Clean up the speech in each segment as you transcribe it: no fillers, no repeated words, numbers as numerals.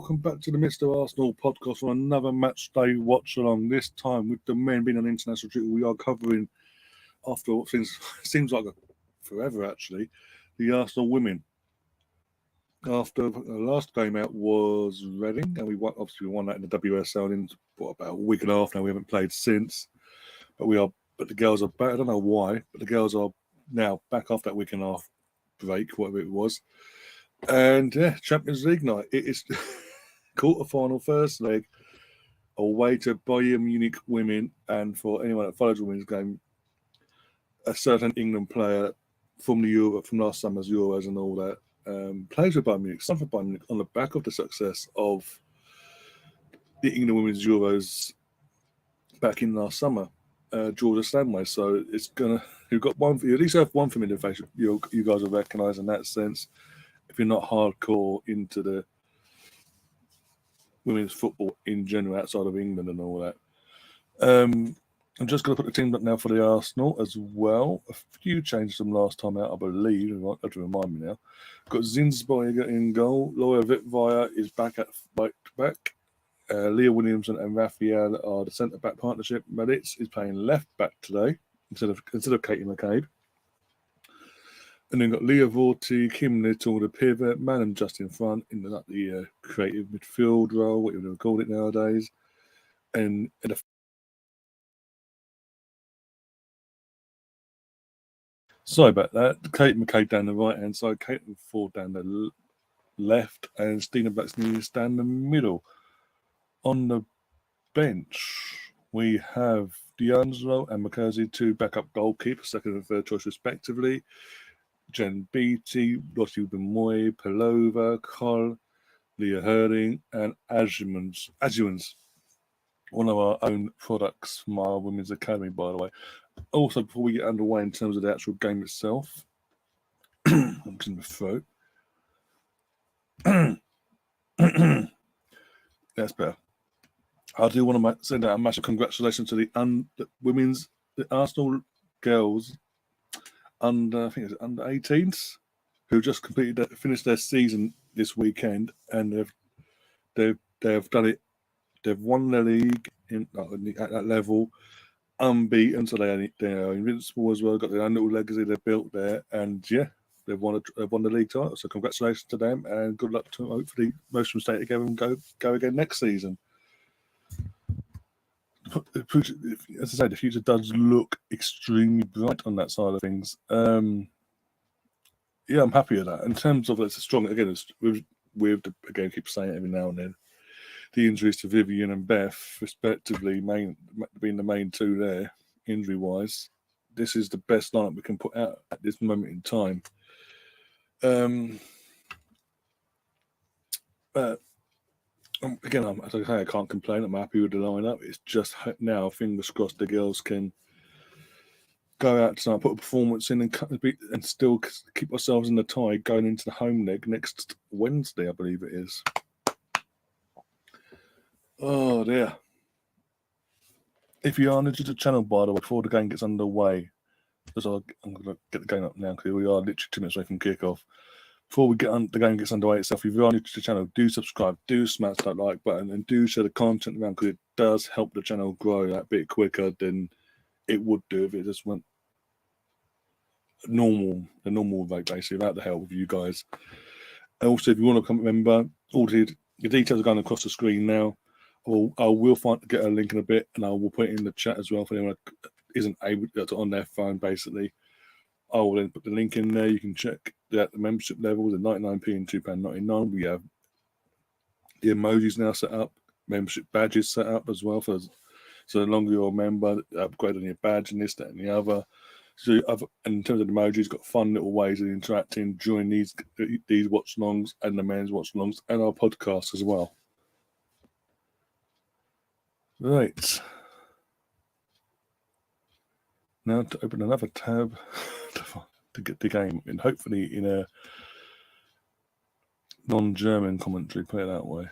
welcome back to the Mr. Arsenal podcast for another match day watch along. This time, with the men being on international duty, we are covering, after what seems like forever actually, the Arsenal women. After the last game out was Reading, and we won that in the WSL in about a week and a half now. We haven't played since, but the girls are back. I don't know why, but the girls are now back after that week and a half break, whatever it was. And yeah, Champions League night. It is quarter-final first leg away to Bayern Munich women, and for anyone that follows women's game, a certain England player from last summer's Euros and all that, plays with Bayern Munich, some for Bayern Munich on the back of the success of the England women's Euros back in last summer, Georgia Stanway. So it's you've got one. You at least have one familiar face you guys will recognise in that sense. If you're not hardcore into the women's football in general outside of England and all that. I'm just going to put the team up now for the Arsenal as well. A few changes from last time out, I believe. You have to remind me now. Got Zinsberger in goal. Laura Wittweier is back at right-back. Leah Williamson and Raphael are the centre-back partnership. Meditz is playing left-back today instead of Katie McCabe. And then got Leah Vorti, Kim Little, the pivot, Madam just in front in the creative midfield role, what you would call it nowadays. And sorry about that. Kate McCabe down the right hand side, Caitlin Ford down the left, and Stina Blacksneeze down the middle. On the bench, we have D'Angelo and McKenzie, two backup goalkeepers, second and third choice respectively. Jen Beattie, Lottie Bemoy, Pelova, Cole, Leah Herding, and Adjuvans, one of our own products from our Women's Academy, by the way. Also, before we get underway in terms of the actual game itself, I'm just in my throat. That's better. I do want to send out a massive congratulations to the Arsenal girls under 18s who just finished their season this weekend, and they've done it. They've won the league at that level, unbeaten, so they are invincible as well. Got their own little legacy they've built there, and yeah, they've won the league title. So congratulations to them, and good luck to them. Hopefully, most of them stay together and go again next season. As I say, the future does look extremely bright on that side of things. Yeah, I'm happy with that. In terms of it's a strong, again, again, keep saying it every now and then, the injuries to Vivian and Beth, respectively, being the main two there, injury-wise, this is the best lineup we can put out at this moment in time. Again, as I say, I can't complain. I'm happy with the lineup. It's just now, fingers crossed, the girls can go out tonight, put a performance in, and still keep ourselves in the tie going into the home leg next Wednesday, I believe it is. Oh dear. If you are new to the channel, by the way, before the game gets underway, because I'm going to get the game up now because we are literally 2 minutes away from kickoff. Before the game gets underway itself, if you are new to the channel, do subscribe, do smash that like button, and do share the content around because it does help the channel grow that bit quicker than it would do if it just went the normal rate, basically, without the help of you guys. And also, if you want to become a member, all the details are going across the screen now. I will get a link in a bit, and I will put it in the chat as well for anyone that isn't able to on their phone, basically. I will then put the link in there. You can check the membership level, the 99p and £2.99. We have the emojis now set up, membership badges set up as well. So the longer you're a member, upgrade on your badge and this, that, and the other. So in terms of the emojis, got fun little ways of interacting during these watch-alongs and the men's watch-alongs and our podcast as well. Right. Now to open another tab to get the game, and hopefully in a non-German commentary, put it that way.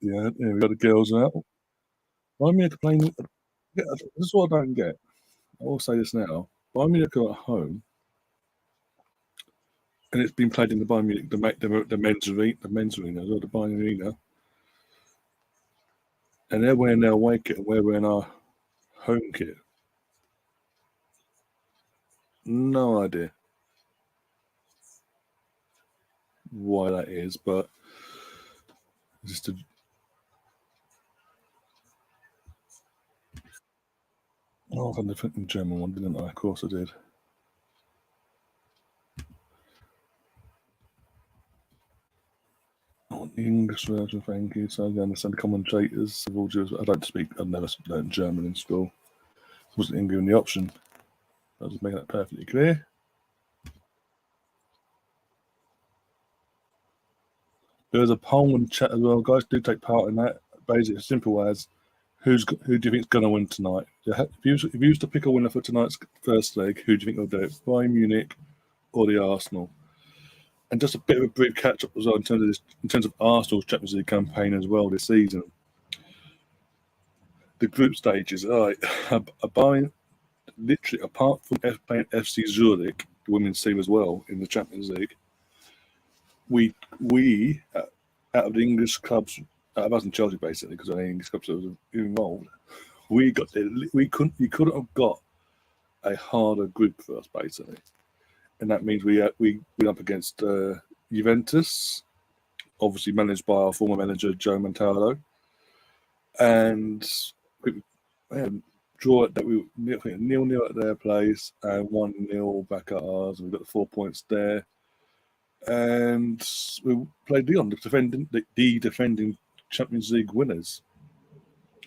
Yeah, we got the girls out. Why am I complaining? This is what I don't get. I will say this now: Bayern Munich are at home, and it's been played in the Bayern Munich, the men's arena, or the Bayern Arena, and they're wearing their away kit, and we're wearing our home kit. No idea why that is, but just a. Oh, I found the German one, didn't I? Of course I did. Oh, the English version, thank you. So I understand the commentators. I've never learned German in school. Wasn't even given the option. I was making that perfectly clear. There's a poll in the chat as well, guys. Do take part in that. Basically, as simple as who do you think is going to win tonight? If you was to pick a winner for tonight's first leg, who do you think will do it? Bayern Munich or the Arsenal? And just a bit of a brief catch up as well in terms of Arsenal's Champions League campaign as well this season. The group stages, all right, are Bayern, literally apart from playing FC Zurich, the women's team as well in the Champions League. We out of the English clubs, I wasn't Chelsea basically because the English clubs that were involved. We couldn't have got a harder group for us basically, and that means we went up against Juventus, obviously managed by our former manager Joe Montalo, and we draw it that we 0-0 at their place and 1-0 back at ours, and we got the 4 points there. And we played Lyon, the defending Champions League winners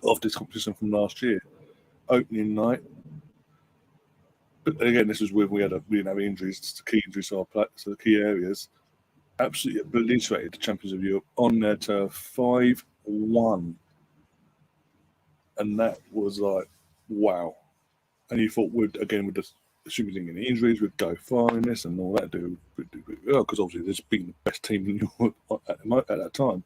of this competition from last year. Opening night, but again, this was when we didn't have injuries, key injuries to the key areas. Absolutely obliterated the champions of Europe on their turf, 5-1, and that was like wow. And you thought with the assuming any injuries, we'd go far in this and all that. Because obviously they've been the best team in Europe at that time.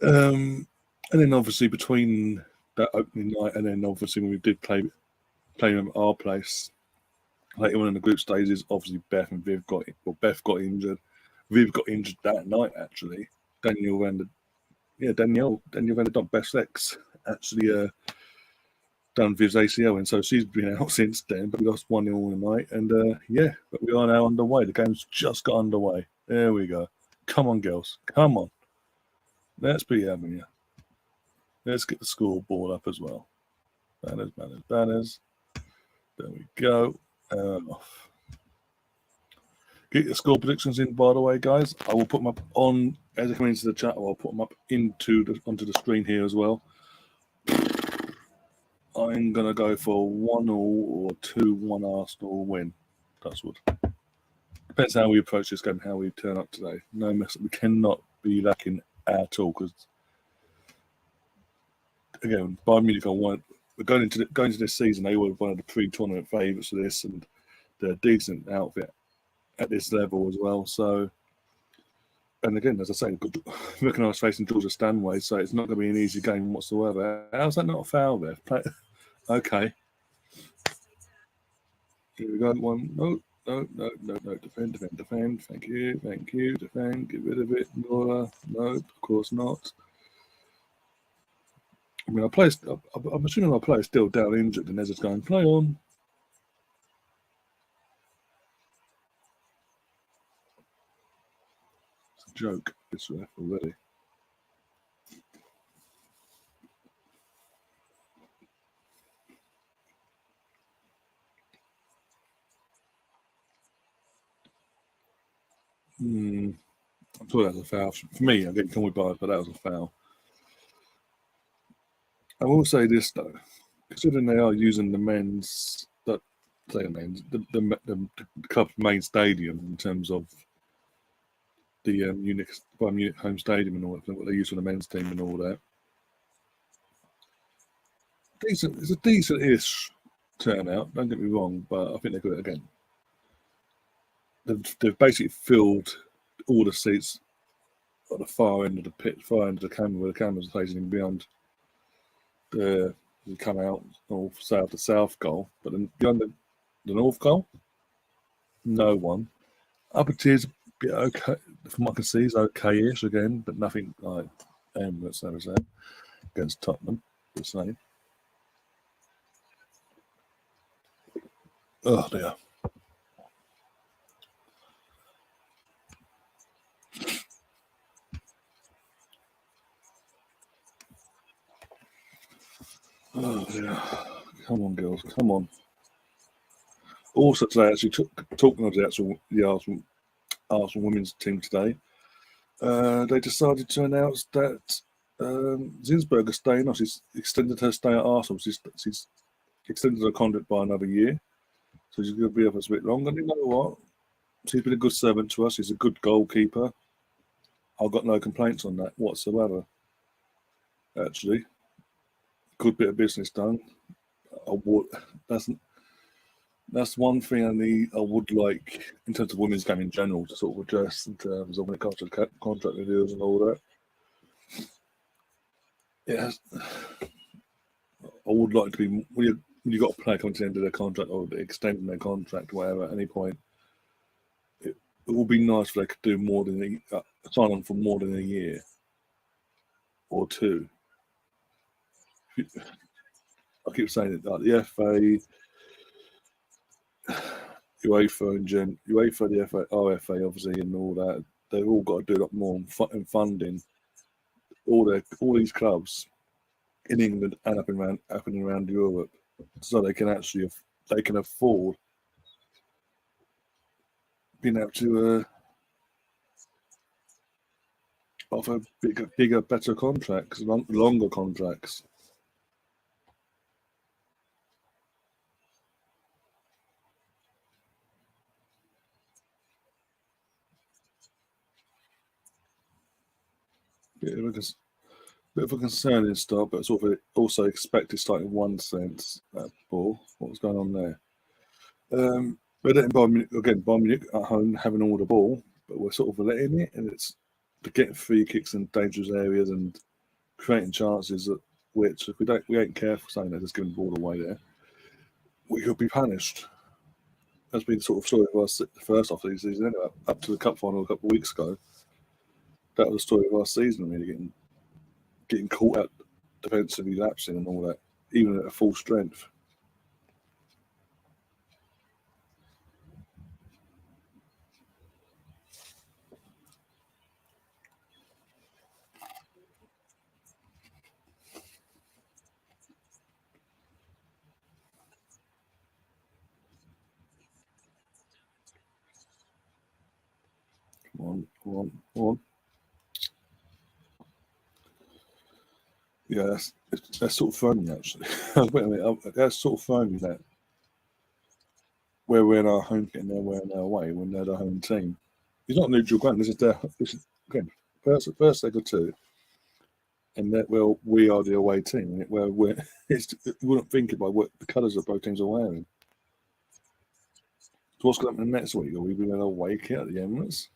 And then obviously between that opening night and then obviously when we did play them at our place later on in the group stages, obviously Beth and Viv got injured. Viv got injured that night actually. Danielle Van der Donk, best ex, actually done Viv's ACL, and so she's been out since then. But we lost 1-0 in the night, and but we are now underway. The game's just got underway. There we go. Come on, girls. Come on. Let's be having you. Let's get the scoreboard up as well. Banners. There we go. Off. Get your score predictions in, by the way, guys. I will put them up on as I come into the chat. I'll put them up onto the screen here as well. I'm gonna go for 1-0 or 2-1 Arsenal win. That's what. Depends how we approach this game, how we turn up today. No mess. We cannot be lacking at all because again, Bayern Munich we're going into this season. They were one of the pre-tournament favourites for this, and they're a decent outfit at this level as well. So, and again, as I say, looking at us facing Georgia Stanway, so it's not going to be an easy game whatsoever. How's that not a foul there? Okay. Here we go. One. No. Defend. Thank you. Defend. Get rid of it. Nora. No, of course not. I mean, I'm assuming our player's still down injured, and they're just going, play on. It's a joke, this ref already. I thought that was a foul. For me, I'm getting called by it, but that was a foul. I will say this though, considering they are using the club's main stadium in terms of the Bayern Munich home stadium and all that, what they use for the men's team and all that. It's a decent-ish turnout. Don't get me wrong, but I think they're good again. They've basically filled all the seats at the far end of the pitch, far end of the camera, where the cameras are facing beyond the You come out north, south to south goal, but then beyond the north goal, no one. Upper tiers, a bit okay. From what I can see, is okay-ish again, but nothing like Emirates never said against Tottenham. The same. Oh dear. Oh dear. Come on, girls. Come on. Also today, actually, talking of the Arsenal women's team today, they decided to announce that Zinsberg is staying on. She's extended her stay at Arsenal. She's extended her contract by another year, so she's going to be with us a bit longer. And you know what? She's been a good servant to us. She's a good goalkeeper. I've got no complaints on that whatsoever. Actually, good bit of business done. I would. That's one thing I would like in terms of women's game in general to sort of address in terms of when it comes to contract renewals and all that. Yeah, I would like to be when you got a player coming to the end of their contract or extending their contract, or whatever, at any point. It would be nice if they could do more than sign on for more than a year or two. I keep saying it, like the FA, UEFA, the FA, RFA, obviously, and all that. They've all got to do a lot more in funding all these clubs in England and up and around Europe, so they can actually afford being able to offer bigger, better contracts, longer contracts. Bit of a concerning start, but sort of also expected start in one sense. That ball, what was going on there? We're letting Bayern Munich at home having all the ball, but we're sort of letting it, and it's getting free kicks in dangerous areas and creating chances that which if we ain't careful saying that just giving the ball away there, we could be punished. That's been sort of story of us the first half of the season, anyway, up to the cup final a couple of weeks ago. That was the story of our season, really getting caught out defensively lapsing and all that, even at a full strength. Come on. Yeah, that's sort of funny actually. Wait a minute, that's sort of funny that where we're in our home kit and they're wearing our away when they're the home team. It's not neutral ground. This is again first leg or two, and that we are the away team. Where you wouldn't think about what the colours that both teams are wearing. So what's going to happen next week? Are we going to away kit at the Emirates?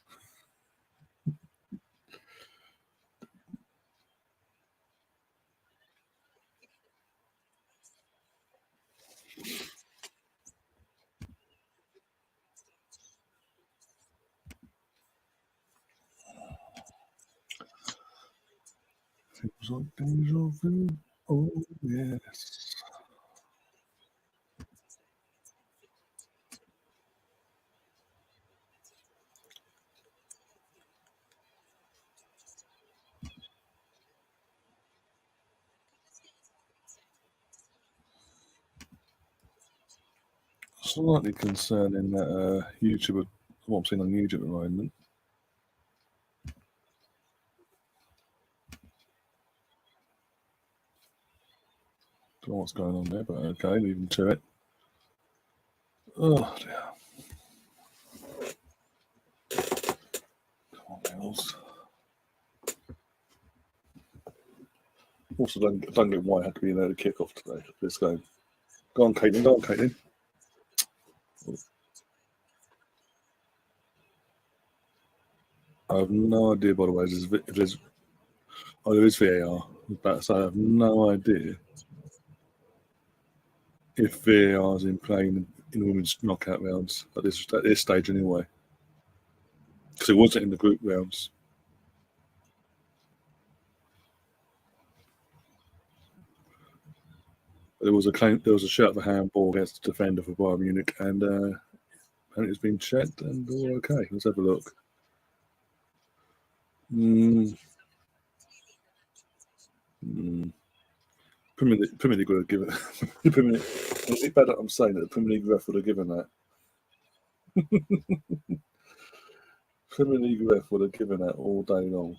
It was like deja vu. Oh yes. Slightly concerning that YouTube, what I'm seeing on YouTube at the moment. Don't know what's going on there, but okay, leaving to it. Oh dear. Come on, girls. Also, don't get why I had to be there to kick off today for this game. Go on, Caitlin. Go on, Caitlin. I have no idea, by the way, if there's. Oh, there is VAR. But so I have no idea. if VAR's in playing in women's knockout rounds at this stage anyway, because it wasn't in the group rounds. There was a shout for handball against the defender for Bayern Munich, and it's been checked and all okay. Let's have a look. Premier League would have given is it bad that I'm saying that the Premier League ref would have given that? Premier League ref would have given that all day long.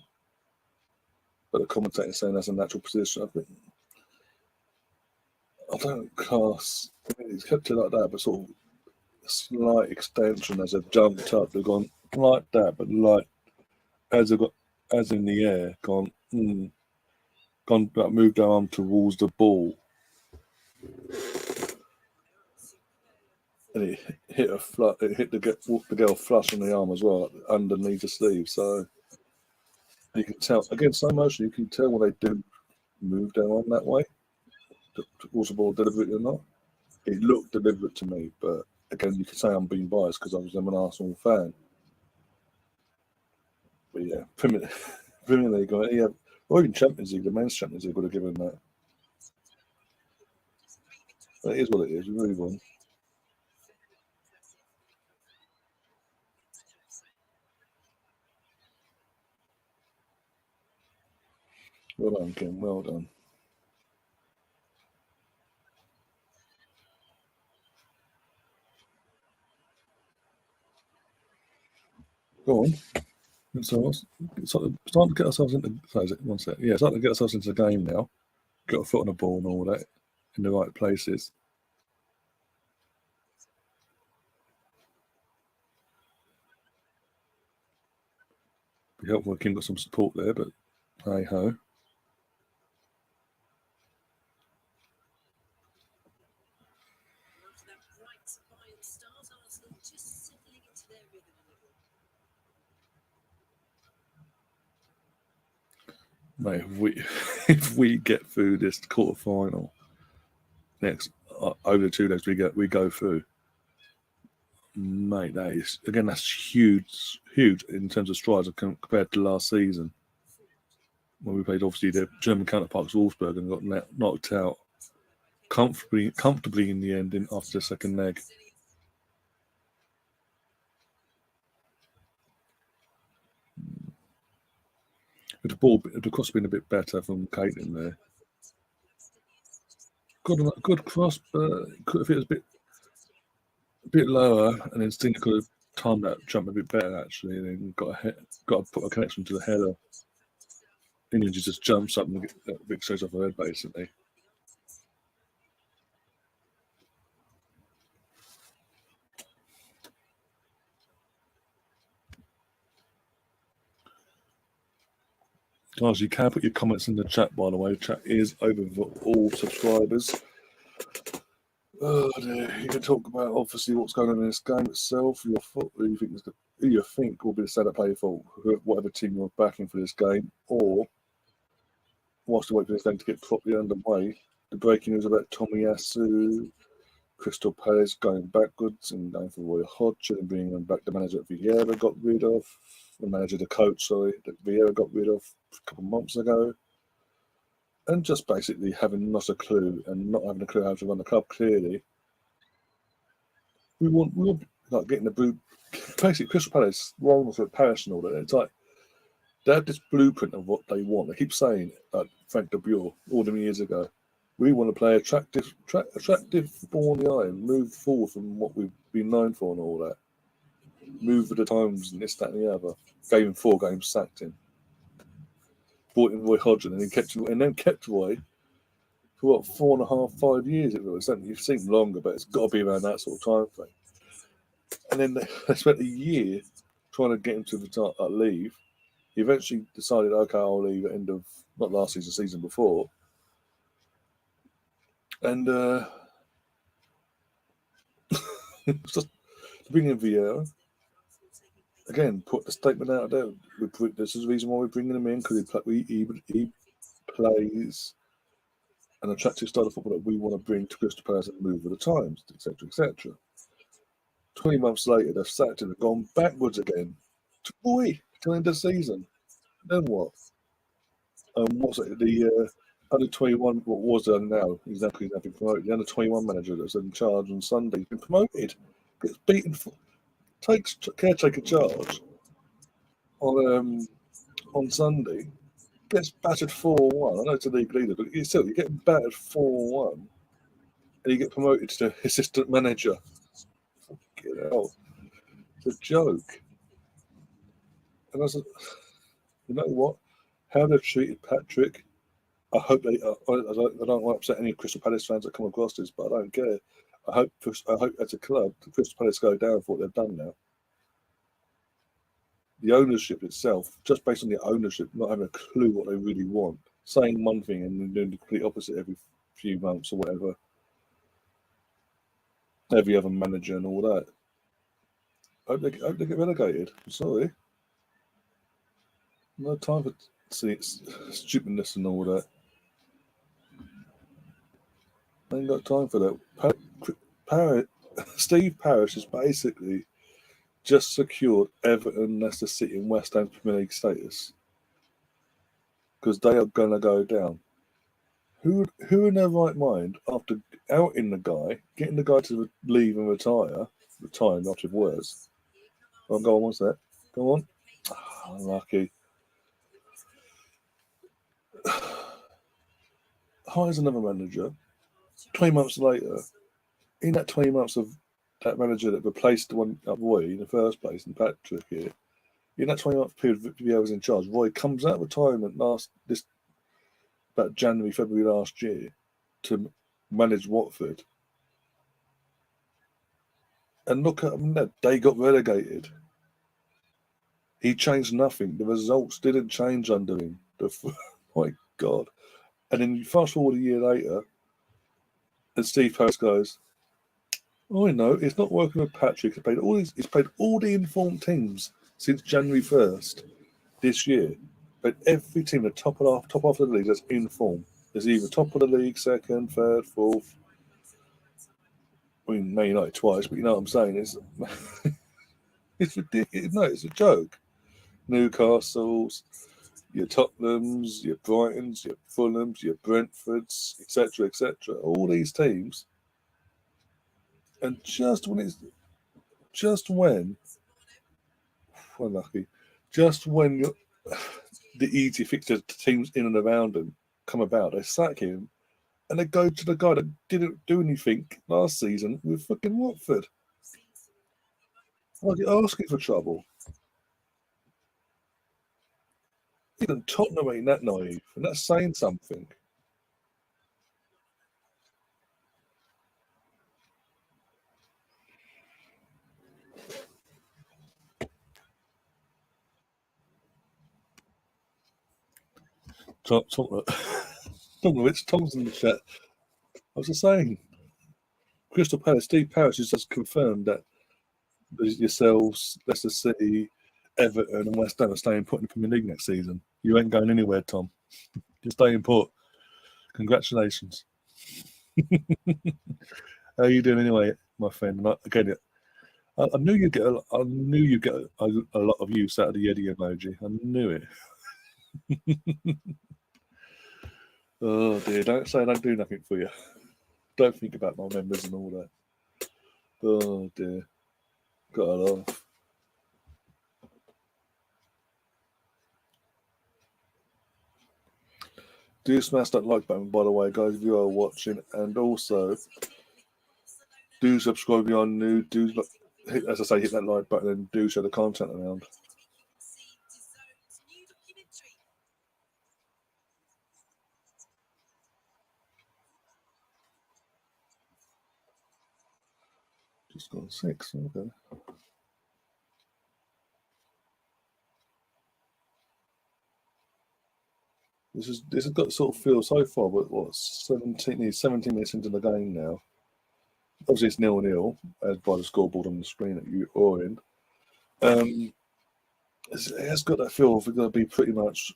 But the commentator saying that's a natural position. I don't class. He's kept it like that, but sort of a slight extension as they've jumped up. They've gone like that, but like as in the air, moved their arm towards the ball, and it hit the girl flush on the arm as well, underneath the sleeve. So you can tell again, slow motion. You can tell when they do move their arm that way towards the ball, deliberately or not. It looked deliberate to me, but again, you could say I'm being biased because I was an Arsenal fan. But yeah, Premier League, yeah, or even Champions League, the men's Champions League would have given that. But it is what it is. We really won. Well done, Kim. Well done. Go on. So it's starting to get ourselves into. One sec. Yeah, starting to get ourselves into the game now. Got a foot on the ball and all that in the right places. Be helpful if Kim got some support there, but hey ho. Mate, if we get through this quarter final next over the 2 days we go through, mate, that's huge in terms of strides compared to last season when we played obviously the German counterparts Wolfsburg and got knocked out comfortably in the end after the second leg. The cross been a bit better from Caitlin there. Good cross, but if it was a bit lower, and then Stinger could have timed that jump a bit better actually, and then got to put a connection to the header. Then he just jumps up and gets that big straight off the head basically. Guys, you can put your comments in the chat, by the way. The chat is open for all subscribers. Oh dear. You can talk about obviously what's going on in this game itself, who you think will be the standard play for whatever team you're backing for this game, or whilst you wait for this game to get properly underway, the breaking news about Tomiyasu, Crystal Palace going backwards and going for Roy Hodgson and bringing them back the manager that Vieira got rid of, the coach, that Vieira got rid of a couple of months ago. And just basically having not a clue and not having a clue how to run the club clearly. We want like getting the blue. Basically, Crystal Palace, wrong with Paris and all that. It's like they have this blueprint of what they want. They keep saying, like Frank de Boer, all them years ago, we want to play attractive ball in the eye and move forward from what we've been known for and all that. Move with the times and this, that, and the other. Gave him 4 games, sacked him. Brought in Roy Hodgson and then kept Roy for what 4.5, 5 years. It was something you've seen longer, but it's got to be around that sort of time frame. And then they spent a year trying to get him to leave. He eventually decided, okay, I'll leave at the end of not last season before. And just bring in Vieira. Again, put the statement out there. This is the reason why we're bringing him in, because he plays an attractive style of football that we want to bring to Crystal Palace and move with the times, etc., etc. 20 months later, they've sacked him and gone backwards again. Boy, till the end of the season. Then what? What's it? The under 21, what was there now? He's now been promoted. The under 21 manager that's in charge on Sunday has been promoted. Gets beaten, takes caretaker charge on Sunday. Gets battered 4-1. I know it's a league leader, but you're getting battered 4-1, and you get promoted to assistant manager. Fucking hell. It's a joke. And I said, you know what? How they've treated Patrick, I hope they. I don't want to upset any Crystal Palace fans that come across this, but I don't care. I hope as a club, the Crystal Palace go down for what they've done now. The ownership itself, just based on the ownership, not having a clue what they really want, saying one thing and then doing the complete opposite every few months or whatever. Every other manager and all that. I hope they get relegated. I'm sorry. No time for stupidness and all that. I ain't got time for that. Steve Parish has basically just secured Everton, Leicester City, and West Ham's Premier League status because they are going to go down. Who in their right mind, after outing the guy, getting the guy to leave and retire, not with words. Oh, go on, what's that? Go on. Oh, lucky. Hires another manager. 20 months later, in that 20 months of that manager that replaced the one Roy in the first place, and Patrick here, in that 20-month period Vieira was in charge, Roy comes out of retirement about January, February last year to manage Watford. And look at them now, they got relegated. He changed nothing. The results didn't change under him. My God. And then you fast forward a year later, and Steve Parish goes, oh, I know, it's not working with Patrick. He's played all the informed teams since January 1st this year. But every team, the top half of the league, that's in form. There's either top of the league, second, third, fourth. I mean, Man United twice, but you know what I'm saying. It's ridiculous. No, it's a joke. Newcastle's, your Tottenhams, your Brightons, your Fulhams, your Brentfords, etc., etc. All these teams. And just when the easy fixtures to teams in and around them come about, they sack him, and they go to the guy that didn't do anything last season with fucking Watford. Like you're asking for trouble. Even Tottenham ain't that naive, and that's saying something. Tottenham which Tom's in the chat. I was just saying, Crystal Palace, Steve Parish has just confirmed that yourselves, Leicester City, Everton, and West Ham are staying put in the Premier League next season. You ain't going anywhere, Tom. You're staying put. Congratulations. How are you doing anyway, my friend? And again, I knew you'd get a lot of use out of the Yeti emoji. I knew it. Oh dear! Don't say I don't do nothing for you. Don't think about my members and all that. Oh dear! Got a laugh. Do smash that like button, by the way, guys, if you are watching, and also do subscribe if you're new. Hit that like button and do share the content around. Just gone 6. Okay. This has got sort of feel so far, but what 17 minutes into the game now. Obviously, it's 0-0 as by the scoreboard on the screen that you are in. It has got that feel of it's going to be pretty much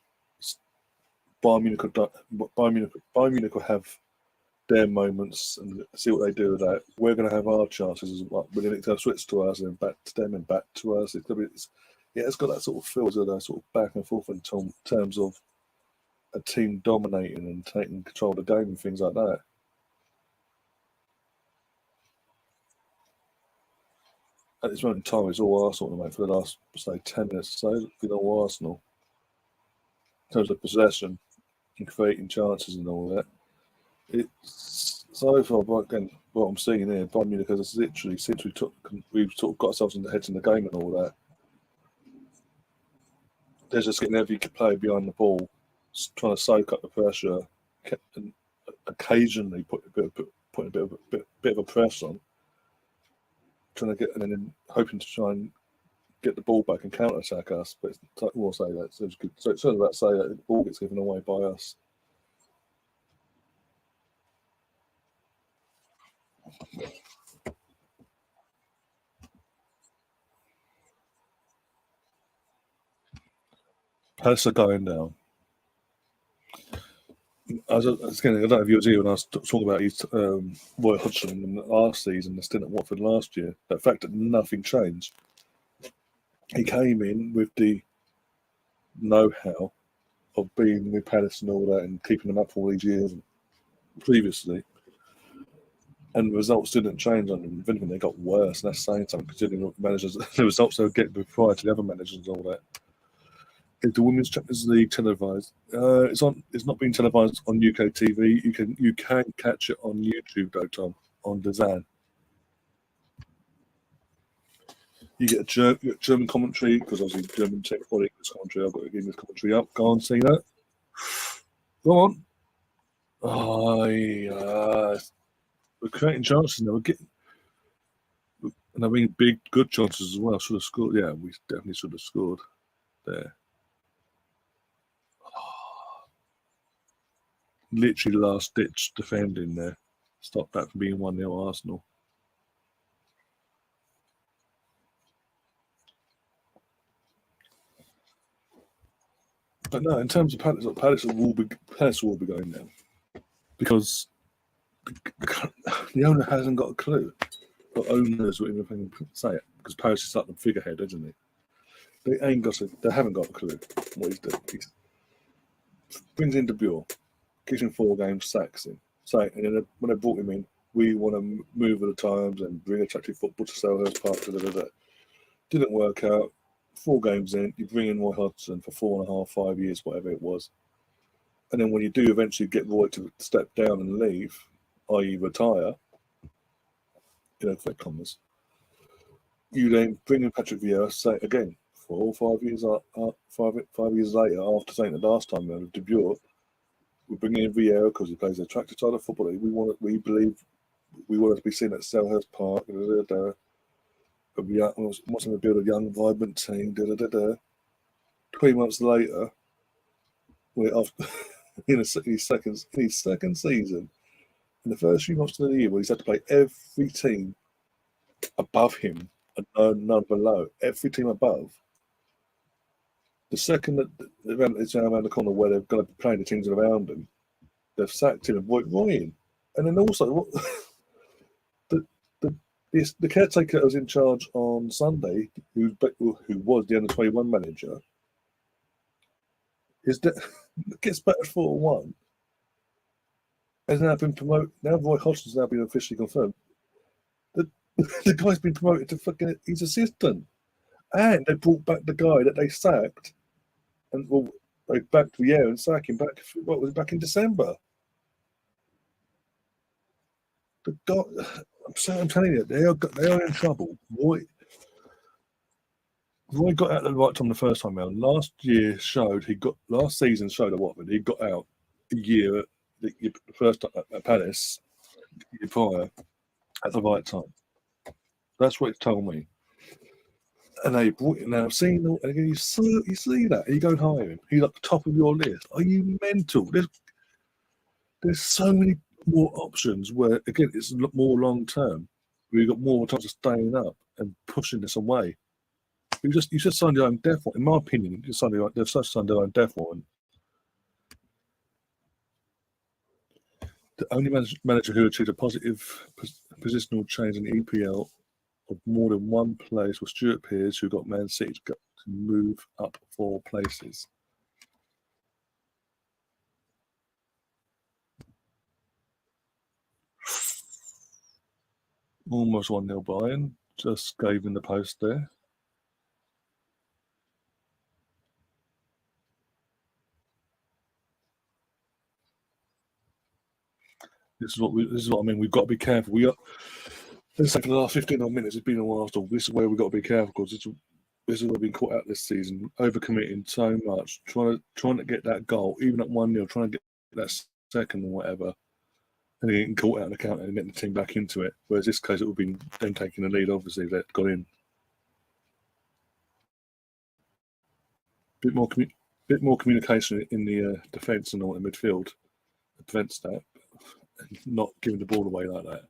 Bayern Munich will have their moments and see what they do with that. We're going to have our chances as well. We're going to switch to us and back to them and back to us. It's got that sort of feel, so that sort of back and forth in terms of a team dominating and taking control of the game and things like that. At this moment in time, it's all Arsenal, mate, for the last, say, 10 minutes or so. It's been all Arsenal. In terms of possession and creating chances and all that. It's so far, but again, what I'm seeing here, Bayern Munich, because it's literally since we've sort of got ourselves in the heads in the game and all that. They're just getting every player behind the ball, trying to soak up the pressure, and occasionally putting a bit of a press on, trying to get, and then hoping to try and get the ball back and counter attack us. But we'll say that. So it's sort of about say that the ball gets given away by us. Palace are going down. I don't know if you were here when I was talking about Roy Hodgson in the last season, the stint at Watford last year. The fact that nothing changed. He came in with the know-how of being with Palace and all that and keeping them up for all these years previously. And the results didn't change on them. If anything, they got worse. And that's saying something, considering what managers, the results they were getting prior to the other managers and all that. Is the Women's Champions League televised? It's not being televised on UK TV. You can catch it on YouTube though, Tom, on DAZN. You get a German commentary, because obviously German tech English commentary. I've got to give this commentary up. Go on, see that. Go on. Oh, yeah. We're creating chances now. We're getting, and I mean big, good chances as well. Should have scored. Yeah, we definitely should have scored there. Literally last ditch defending there. Stop that from being 1-0 Arsenal. But no, in terms of Palace, Palace will be going down because the owner hasn't got a clue. But owners will even say it because Palace is like the figurehead, isn't he? They haven't got a clue what he's doing. He brings in De Boer, gives him 4 games, sacks him. And then when they brought him in, we want to move with the times and bring attractive football to Selhurst Park. Didn't work out. 4 games in, you bring in Roy Hodgson for 4.5, 5 years, whatever it was. And then when you do eventually get Roy to step down and leave, i.e. retire, fake commas, you then bring in Patrick Vieira, say again, 4 or 5 years, 5 years later, after saying the last time, De Boer, we're bringing in Vieira because he plays an attractive side of football. We believe we want to be seen at Selhurst Park. We want to build a young, vibrant team. 3 months later, we're off in his second season. In the first few months of the year, where he's had to play every team above him and none below, every team above. The second that it's around the corner where they're going to be playing the teams around him, they've sacked him and brought Roy in. And then also, the caretaker that was in charge on Sunday, who was the under-21 manager, gets battered 4-1. Has now been promoted. Now Roy Hodgson's now been officially confirmed. The guy's been promoted to fucking his assistant. And they brought back the guy that they sacked. And they backed Vieira and sacked him back in December. The guy, I'm telling you, they are in trouble. Roy got out at the right time the first time round. Last season showed at Watford he got out a year the first time at Palace, the year prior, at the right time. That's what it told me. And they brought it now. I've seen, and you see that, and you go and hire him. He's at the top of your list. Are you mental? There's so many more options where, again, it's more long term. We've got more chance of staying up and pushing this away. You just signed your own death warrant. In my opinion, they've signed their own death warrant. The only manager who achieved a positive positional change in the EPL of more than one place was Stuart Pearce, who got Man City to move up 4 places. Almost 1-0 Bayern. Just gave him the post there. This is what I mean. We've got to be careful. Let's say for the last 15 odd minutes, it's been a while. So this is where we've got to be careful, because this is where we've been caught out this season, overcommitting so much, trying to get that goal, even at 1-0, trying to get that second or whatever, and then getting caught out in the counter and getting the team back into it. Whereas this case, it would have been them taking the lead, obviously, if they'd got in. Bit more communication in the defence and all in midfield, to prevent that, and not giving the ball away like that.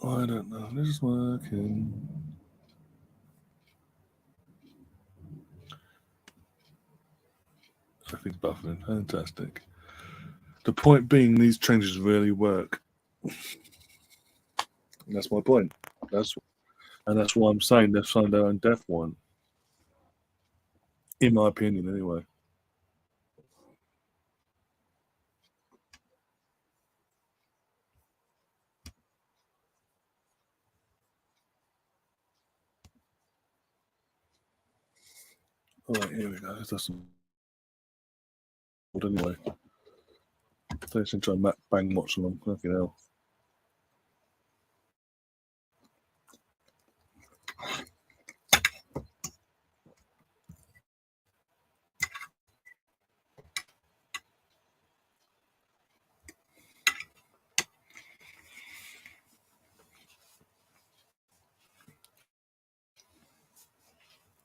I don't know. This is working. Everything's buffering. Fantastic. The point being, these changes really work. And that's my point. That's why I'm saying they've signed their own death warrant. In my opinion, anyway. All right, here we go. That's some. But anyway, they should try and bang watch along. Fucking hell.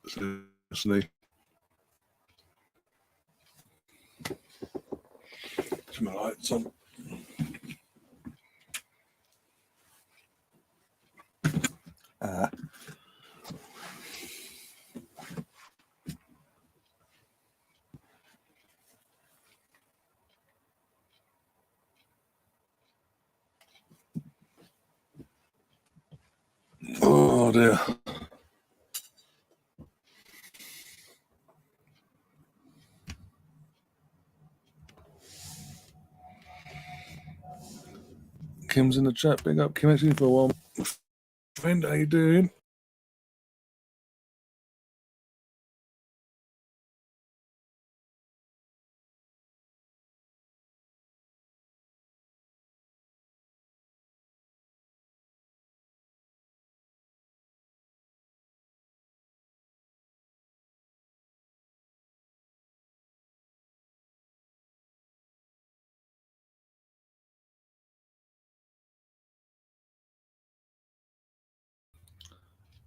Seriously. My lights on. Oh dear. Kim's in the chat. Big up, Kim. Actually, for a while. Friend, how you doing?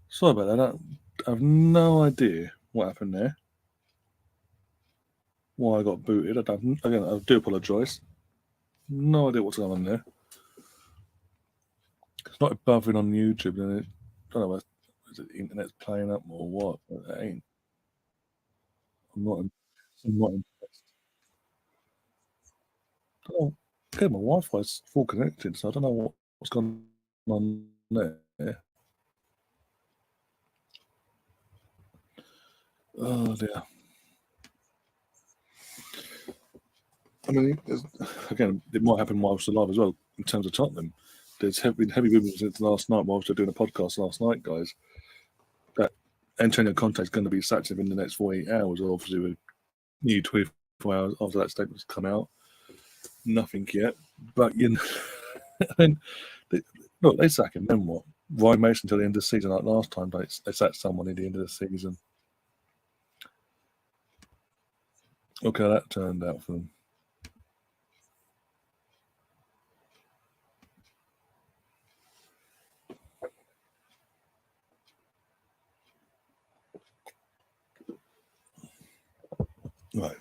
Sorry about that. I have no idea what happened there. Why I got booted. I do apologise. No idea what's going on there. It's not buffering on YouTube, then it. I don't know. Is it the internet's playing up or what? It ain't. I'm not impressed. Oh, okay, my Wi-Fi's full connected, so I don't know what's going on there. Oh dear. I mean, again, it might happen whilst alive as well in terms of Tottenham. There's been heavy movements since last night whilst they're doing a podcast last night, guys. That Antonio Conte is going to be sacked within the next 48 hours. Obviously, with new 24 hours after that statement's come out. Nothing yet, but you know, and look, they sack him. Then what? Ryan Mason till the end of the season, like last time they sacked someone at the end of the season. Look how that turned out for them. Right.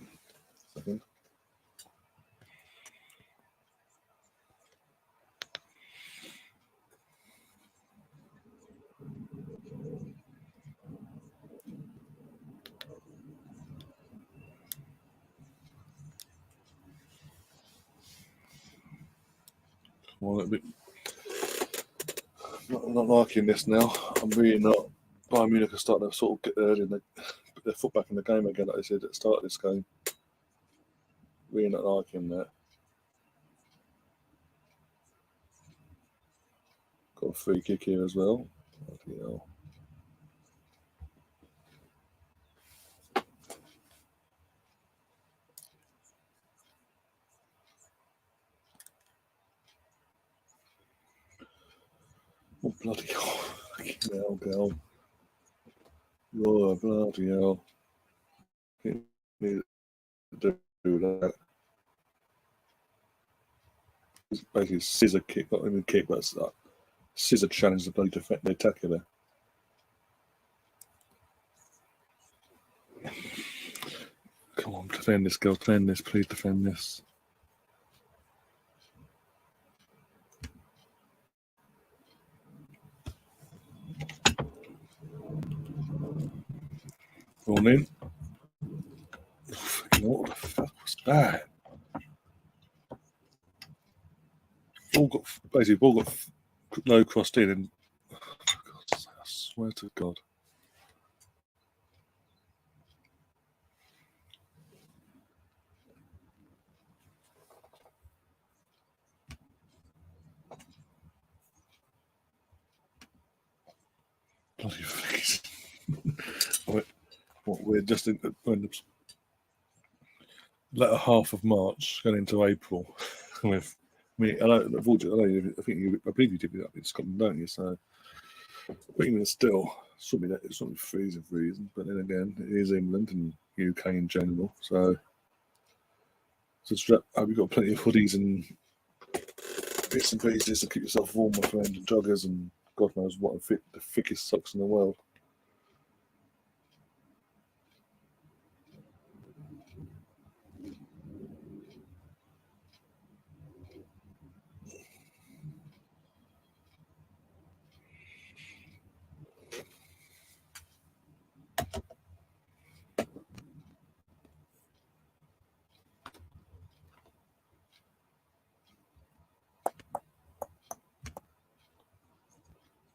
a little bit. Not liking this now. I'm really not. Bayern Munich are starting to sort of get their foot back in the game again, like I said at the start of this game. Really not liking that. Got a free kick here as well. Bloody hell. Oh, bloody hell. Fucking hell, girl. Oh, bloody hell. You need to do that. It's basically a scissor kick, not even a kick, but it's like scissor challenge the bloody the attacker there. Come on, defend this, girl. Defend this. Please defend this. Going in. What the fuck was that? Ball got low crossed in, and for God's sake, I swear to God. Bloody face. We're just in the latter half of March, going into April. With me, I believe you did it up in Scotland, don't you? So, but even still, it's not freezing. But then again, it is England and UK in general. So we've got plenty of hoodies and bits and pieces to keep yourself warm, my friend, and joggers and God knows what the thickest socks in the world.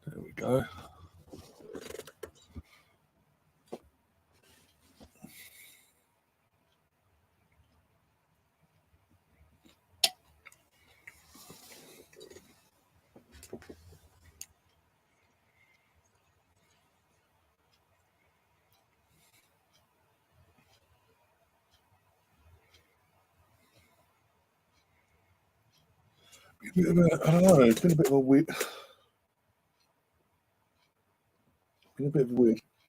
There we go. I don't know. It's been a bit of a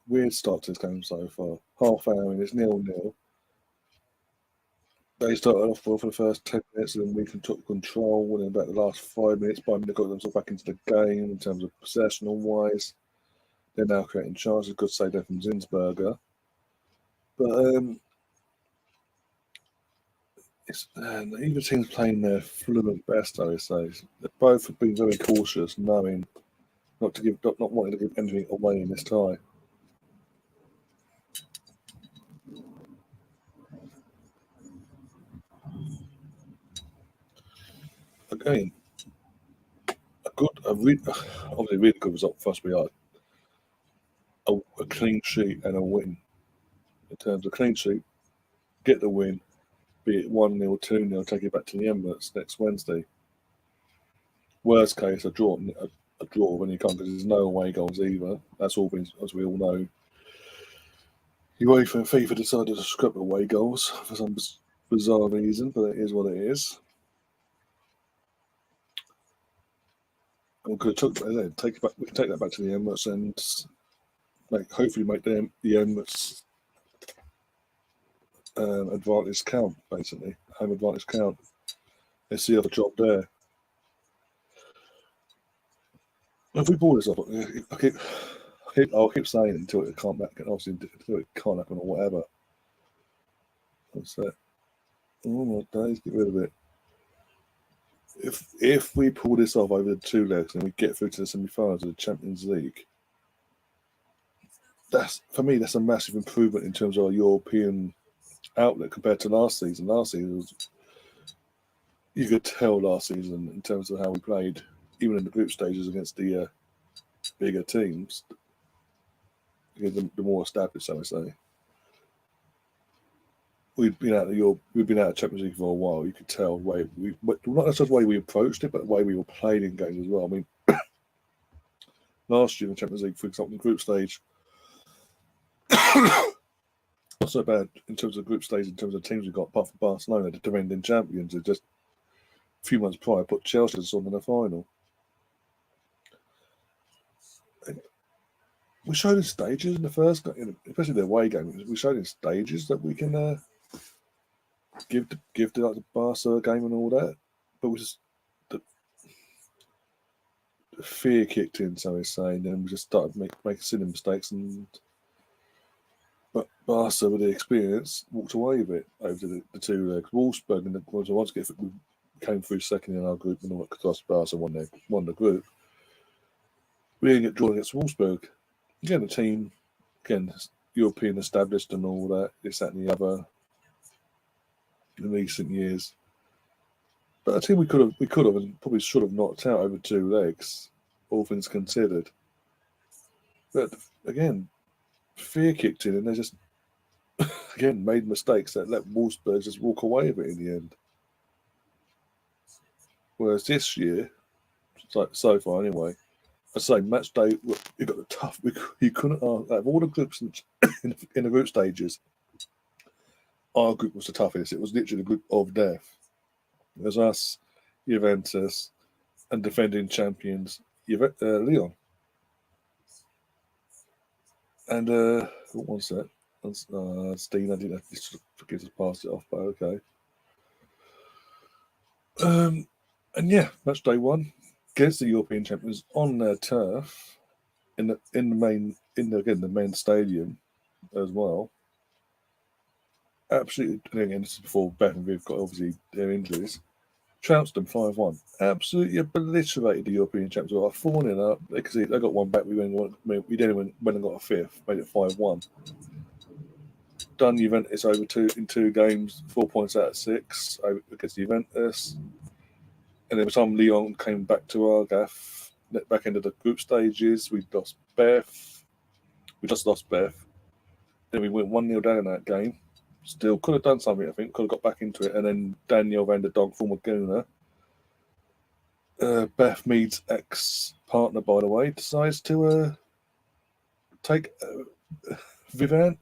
weird start to this game so far. Half hour and it's 0-0. They started off well for the first 10 minutes, and then we took control. And in about the last 5 minutes, Bayern got themselves back into the game in terms of possessional wise. They're now creating chances. Good save there from Zinsberger. But neither team's playing their fluent best, I would say. They both have been very cautious, knowing not wanting to give anything away in this tie. Again, obviously really good result for us. We are a clean sheet and a win. In terms of clean sheet, get the win, be it 1-0, 2-0, take it back to the Emirates next Wednesday. Worst case, a draw when you can't, because there's no away goals either. That's all been, as we all know. Uefa and FIFA decided to scrap away goals for some bizarre reason, but it is what it is. We could take that back to the Emirates and hopefully make the Emirates advantage count, basically. Home advantage count. Let's see the job there. If we ball this up, I'll keep saying it until it can't happen. Obviously, until it can't happen or whatever. What's that? Oh my days, get rid of it. If we pull this off over the 2 legs and we get through to the semi-finals of the Champions League, for me that's a massive improvement in terms of our European outlet compared to last season. Last season you could tell last season in terms of how we played, even in the group stages against the bigger teams, the more established, so to say. We've been out of Champions League for a while. You could tell the way not necessarily the way we approached it, but the way we were playing in games as well. I mean, last year in the Champions League, for example, in the group stage, not so bad in terms of group stage, in terms of teams we got, apart from Barcelona, the defending champions, who just a few months prior put Chelsea on in the final. We showed in stages in the first, especially the away game. We showed in stages that we can give the Barca game and all that, but we just the fear kicked in, so we say, and then we just started making silly mistakes, but Barca, with the experience, walked away with it over the two legs. Wolfsburg and we came through second in our group, and all that because Barca won the group. We didn't get drawn against Wolfsburg. Again, the team, European established and all that, this, that, and the other in recent years. But a team we could have and probably should have knocked out over two legs, all things considered. But again, fear kicked in and they just again made mistakes that let Wolfsburg just walk away with it in the end. Whereas this year, so far anyway, I say match day, you got the tough. You couldn't out of all the groups in the group stages. Our group was the toughest. It was literally the group of death. It was us, Juventus, and defending champions Lyon. And what was that? Steen, I didn't forget to pass it off, but okay. And yeah, match day one against the European champions on their turf, in the main stadium as well. Absolutely, and again, this is before Beth and Viv got obviously their injuries. Trounced them 5-1. Absolutely obliterated the European champions. Well, 4-0 up. They got one back. We then went and got a fifth. Made it 5-1. Done Juventus over in 2 games, 4 points out of 6 against Juventus. And then by the time Lyon came back to our gaff, back into the group stages, we lost Beth. We just lost Beth. Then we went 1-0 down in that game. Still could have done something, I think. Could have got back into it. And then Daniel van der Donk, former Gooner, Beth Mead's ex-partner, by the way, decides to take Vivian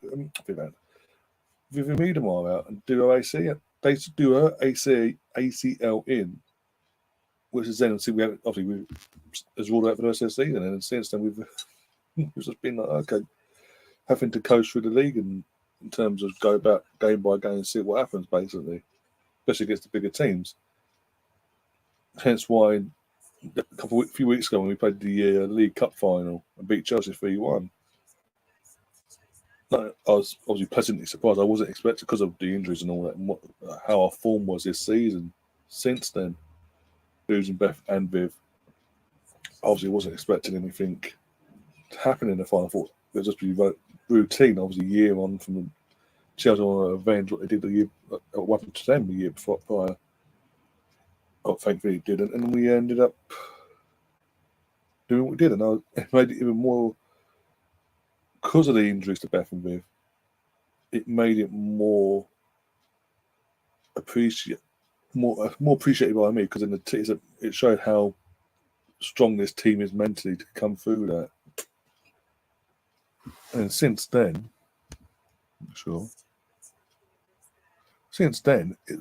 Miedemar out and do her AC. They do her ACL in, which is then we has ruled out for the rest of the season. And since then we've just been like, okay, having to coast through the league and in terms of go about game by game and see what happens, basically, especially against the bigger teams. Hence why a few weeks ago when we played the League Cup final and beat Chelsea 3-1, I was obviously pleasantly surprised. I wasn't expecting, because of the injuries and all that, and how our form was this season. Since then, losing Beth and Viv, obviously wasn't expecting anything to happen in the final. I thought it would just be routine, obviously, year on from the Chelsea on avenge what they did what happened to them the year before prior. Oh, thankfully it didn't, and we ended up doing what we did, and it made it even more, because of the injuries to Beth and Viv, it made it more appreciated by me, because it showed how strong this team is mentally to come through that. And since then,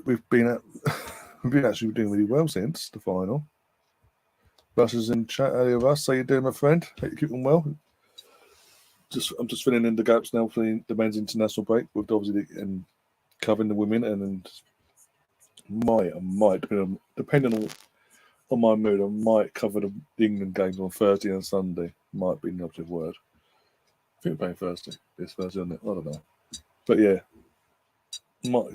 we've been actually doing really well since the final. Russ is in chat earlier. Russ, how you doing, my friend? Hope you're keeping well. I'm just filling in the gaps now for the men's international break, with obviously and covering the women, and then might depending on my mood, I might cover the England games on Thursday and Sunday. Might be an operative word. I think we're playing this Thursday, isn't it? I don't know. But yeah,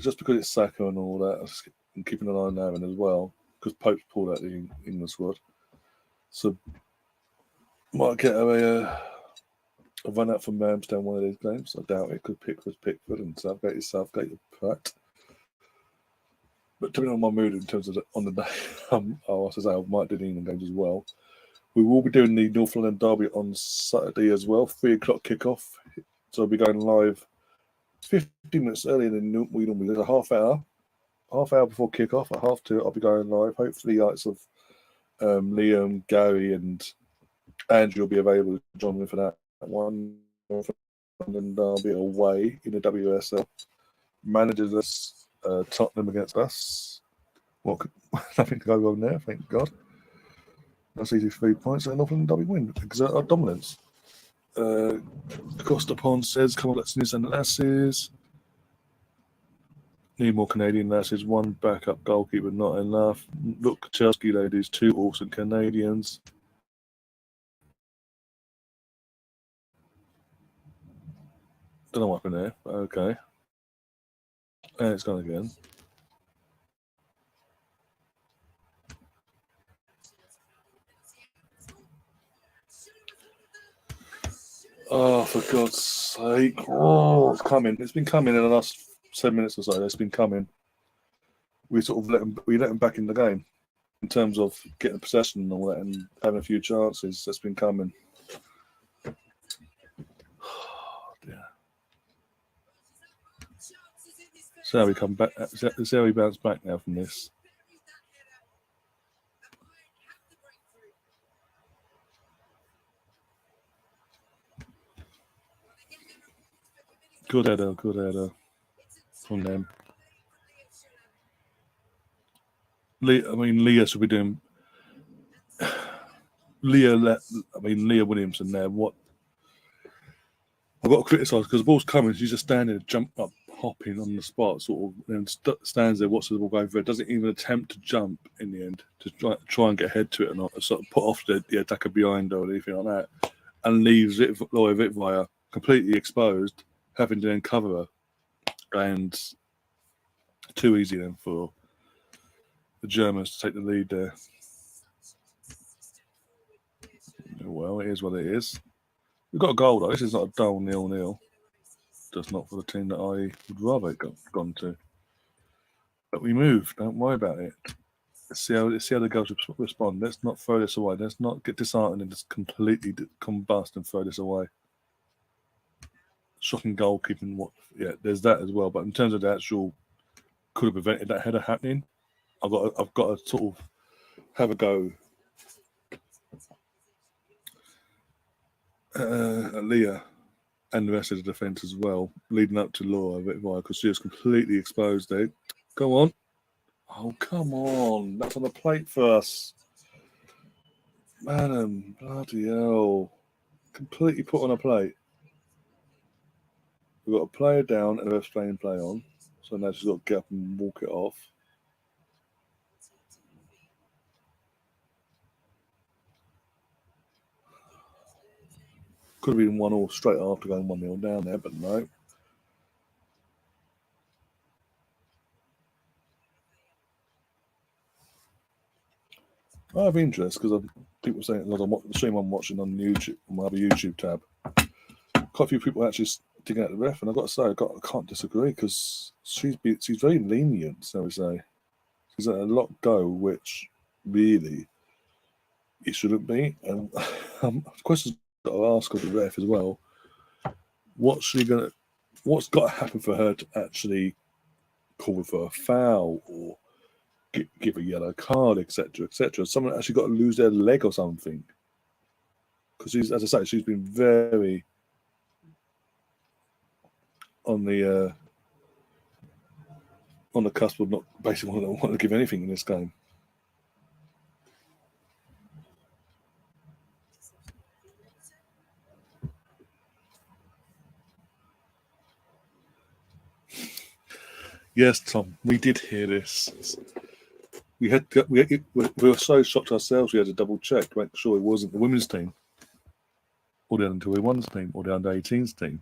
just because it's Saka and all that, I'm keeping an eye on Aaron as well, because Pope's pulled out the England squad. So might get a run out from Ramsdale one of these games. I doubt it. Could Pickford and Southgate is Southgate, Pratt. But depending on my mood in terms of on the day, I might do the England games as well. We will be doing the North London Derby on Saturday as well, 3:00 kickoff. So I'll be going live 15 minutes earlier than we normally do. There's a half hour before kickoff. At 2:30, I'll be going live. Hopefully, the likes of Liam, Gary, and Andrew will be available to join me for that one. And I'll be away in the WSL. Managers us Tottenham against us. Nothing to go wrong there, thank God. That's easy 3 points, and Northland Derby win. Exert our dominance. Costa Pond says, come on, let's news and lasses. Need more Canadian lasses. One backup goalkeeper, not enough. Look, Chelsea ladies, 2 awesome Canadians. Don't know what happened there, but okay. And it's gone again. Oh, for God's sake. Oh, it's coming. It's been coming in the last 7 minutes or so. It's been coming. We sort of let them back in the game in terms of getting possession and all that and having a few chances. That's been coming. Oh, dear. So how we come back. See how we bounce back now from this. Good header from them. Leah should be doing. Leah Williamson there. What I've got to criticise because the ball's coming. She's just standing, jump up, hopping on the spot, sort of, and stands there, watches the ball go through. Doesn't even attempt to jump in the end to try and get ahead to it or not. Sort of put off the attacker behind her or anything like that, and leaves Laura Vitvaya completely exposed, having to then cover her, and too easy then for the Germans to take the lead there. Well, it is what it is. We've got a goal though. This is not a dull 0-0. Just not for the team that I would rather have gone to. But we move. Don't worry about it. Let's see how the girls respond. Let's not throw this away. Let's not get disheartened and just completely combust and throw this away. Shocking goalkeeping. There's that as well. But in terms of the actual, could have prevented that header happening. I've got to sort of have a go. Leah and the rest of the defence as well, leading up to Laura Vitvaya because she was completely exposed there. Go on. Oh, come on. That's on the plate for us. Madam, bloody hell. Completely put on a plate. We've got a player down and the ref's playing play on. So now she's got to get up and walk it off. Could have been 1-1 straight after going 1-0 down there, but no. I have interest because people saying the stream I'm watching on YouTube, on my other YouTube tab. Quite a few people actually digging at the ref, and I've got to say I can't disagree because she's very lenient. So we say she's let a lot go, which really it shouldn't be. And the questions that I ask of the ref as well: what's got to happen for her to actually call for a foul or give a yellow card, etc., etc. Someone actually got to lose their leg or something. Because as I say, she's been very on the cusp of not basically wanting to give anything in this game. Yes, Tom, we did hear this. We were so shocked ourselves. We had to double check to make sure it wasn't the women's team, or the under 21s team, or the under 18s team.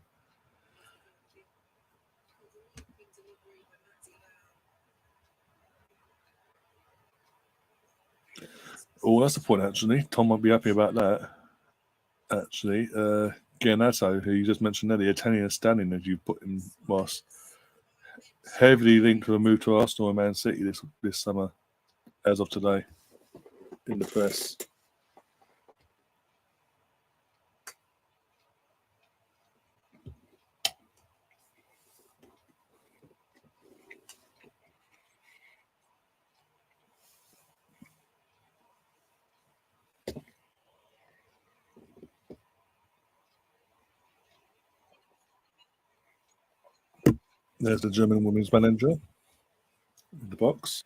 Oh, that's the point. Actually, Tom might be happy about that. Actually, Giannato, who you just mentioned there, the Italian standing as you put in, was heavily linked with a move to Arsenal and Man City this summer, as of today, in the press. There's the German women's manager in the box.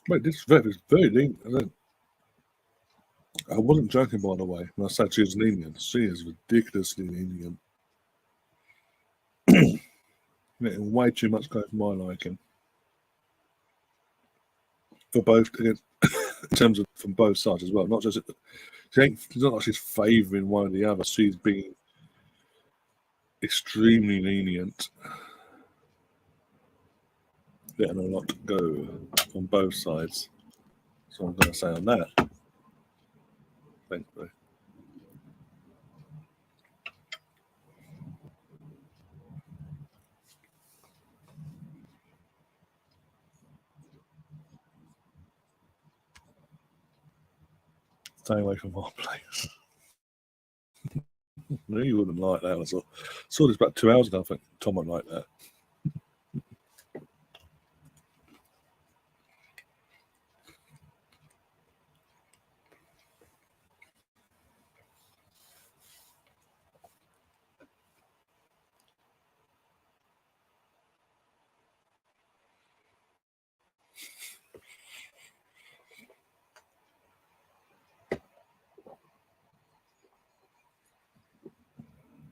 Wait, this is very linked, isn't it? I wasn't joking, by the way, when I said she was lenient. She is ridiculously lenient. Getting way too much going for my liking. For both, in terms of from both sides as well. Not just it's not like she's favouring one or the other. She's being extremely lenient, letting a lot go on both sides. So I'm going to say on that. Thankfully. Stay away from our place. No, you wouldn't like that. I saw this about 2 hours ago. I think Tom won't like that.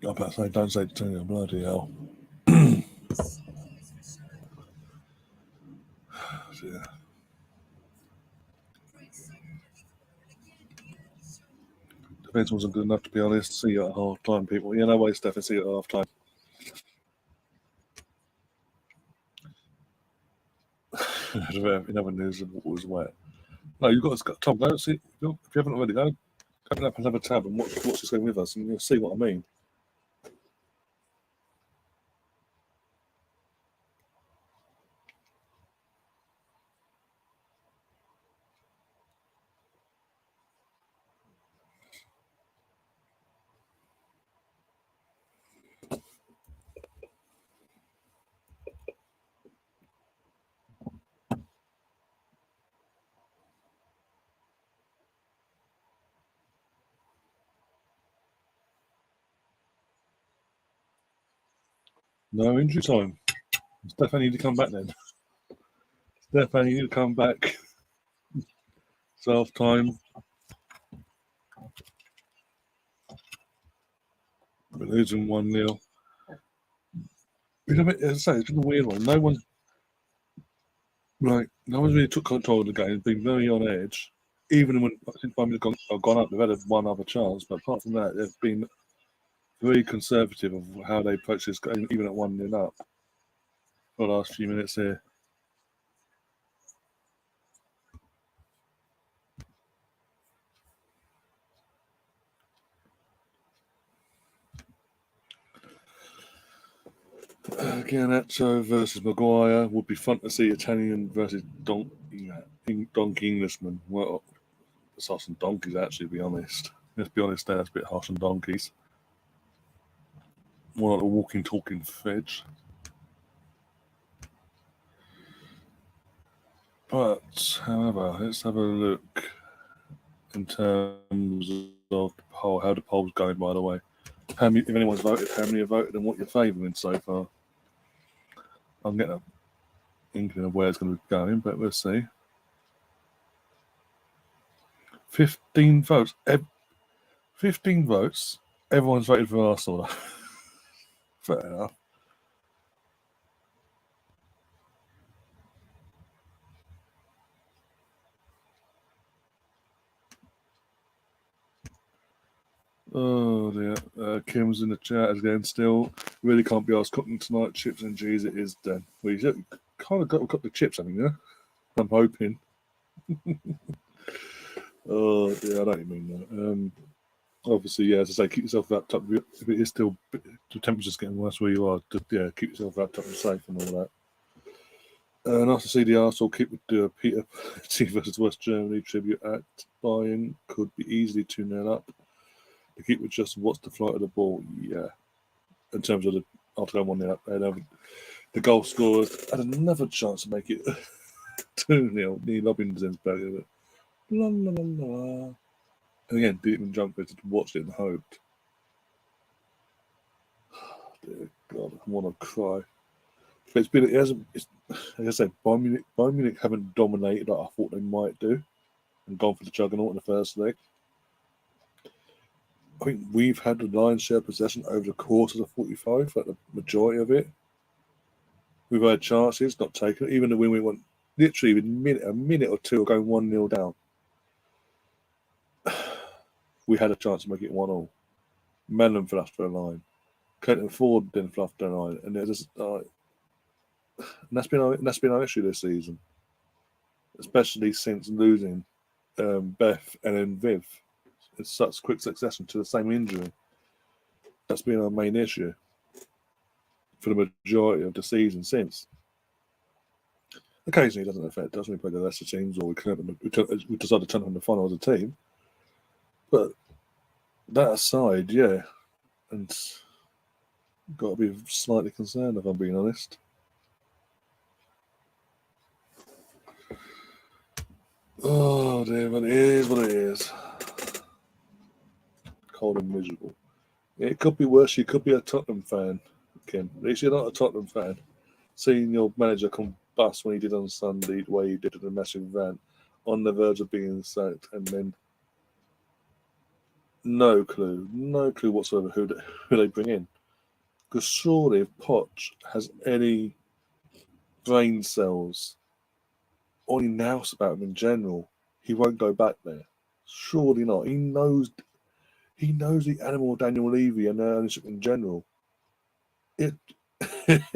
I better say, don't say it to you, bloody hell. Yeah. Defence wasn't good enough, to be honest. See you at half time, people. Yeah, no way, Steph. See you at half time. In other news, the water was wet. No, you've got to, Tom, go see. If you haven't already, go open up another tab and watch this game with us, and you'll see what I mean. No injury time. Stephanie, you need to come back then. Stephanie, you need to come back. It's half time. We're losing 1-0. As I say, it's been a weird one. No one's really took control of the game. It's been very on edge. Even when I think Bayern have gone up, they've had one other chance. But apart from that, they've been very conservative of how they approach this game, even at 1-0 up for the last few minutes here. Garnacho versus Maguire would be fun to see. Italian versus Donkey Englishman. Well, it's harsh on donkeys, actually, to be honest. Let's be honest, that's a bit harsh on donkeys. More like a walking, talking fridge. But, however, let's have a look in terms of the poll, how the poll's going, by the way. If anyone's voted, how many have voted and what you're favouring so far. I'm getting an inkling of where it's going to be going, but we'll see. 15 votes. 15 votes. Everyone's voted for Arsenal. Fair enough. Oh dear. Kim's in the chat again still. Really can't be asked cooking tonight. Chips and cheese, it is done. Well, you kind of got to cook the chips, haven't you? I'm hoping. Oh dear, I don't even mean that. Obviously, yeah, as I say, keep yourself wrapped up. If it is still, the temperature's getting worse where you are, just, keep yourself wrapped up and safe and all that. And after see the Arsenal keep the Peter T versus West Germany tribute at Bayern could be easily 2-0 up. The keeper just watched the flight of the ball. Yeah, in terms of the after going 1-0 up, the goal scorers had another chance to make it 2-0. Neil Robinson's la la la la. And again, didn't even jump there, just watched it and hoped. Dear God, I want to cry. But like I said, Bayern Munich haven't dominated like I thought they might do and gone for the juggernaut in the first leg. I think we've had the lion's share possession over the course of the 45, like the majority of it. We've had chances, not taken. Even when we went literally a minute or two of going 1-0 down, we had a chance to make it 1-1. Mellon flushed for a line. Clayton Ford didn't fluff the line, and that's been our issue this season, especially since losing Beth and then Viv in such quick succession to the same injury. That's been our main issue for the majority of the season since. Occasionally it doesn't affect us when we play the lesser teams or we decide to turn on the final as a team. But that aside, yeah, and got to be slightly concerned if I'm being honest. Oh dear, but it is what it is. Cold and miserable. It could be worse. You could be a Tottenham fan, Kim. At least you're not a Tottenham fan. Seeing your manager combust when he did on Sunday, the way he did in a massive rant, on the verge of being sacked, and then no clue whatsoever who they bring in. Because surely if Poch has any brain cells or any nous about him in general, he won't go back there. Surely not. He knows the animal Daniel Levy and their ownership in general. It's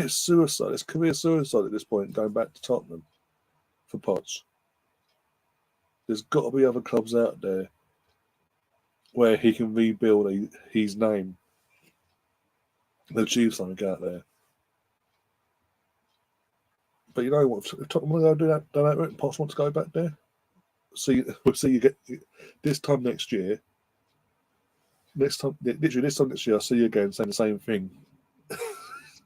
suicide. It's career suicide at this point, going back to Tottenham for Poch. There's got to be other clubs out there where he can rebuild his name and achieve something out there. But you know what? If Tottenham want to go do that route, Poch wants to go back there. We'll see you get this time next year. Literally this time next year, I'll see you again saying the same thing.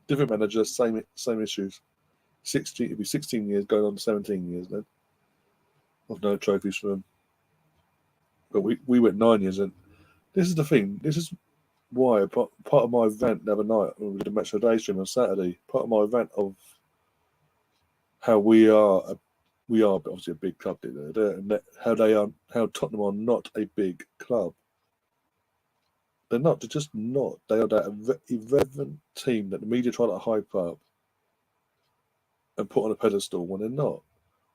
Different manager, same issues. It'll be 16 years going on to 17 years then. Of no trophies for them. But we went 9 years, and this is the thing. This is why part of my rant the other night when we did a match of the day stream on Saturday. Part of my rant of how we are obviously a big club, and how Tottenham are not a big club. They're not. They're just not. They are that irreverent team that the media try to hype up and put on a pedestal when they're not.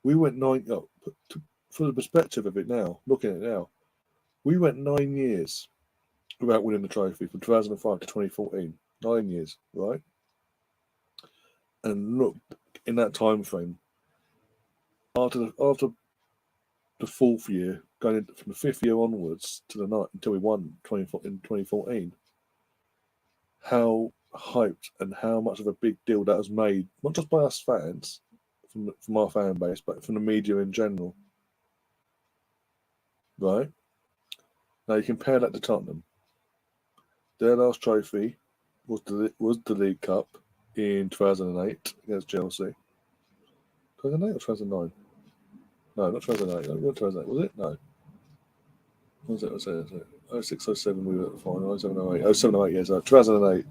We went 9. For the perspective of it now, looking at it now, we went 9 years without winning the trophy from 2005 to 2014. 9 years, right? And look, in that time frame, after the fourth year, going from the fifth year onwards to the night until we won in 2014, how hyped and how much of a big deal that was made, not just by us fans, from our fan base, but from the media in general. Right? Now you compare that to Tottenham. Their last trophy was the League Cup in 2008 against Chelsea. 2008 or 2009? No, not 2008. Not 2008, was it? No. What was it? 06, 07 we were at the final. 07, 08. 07, 08, yes. 2008.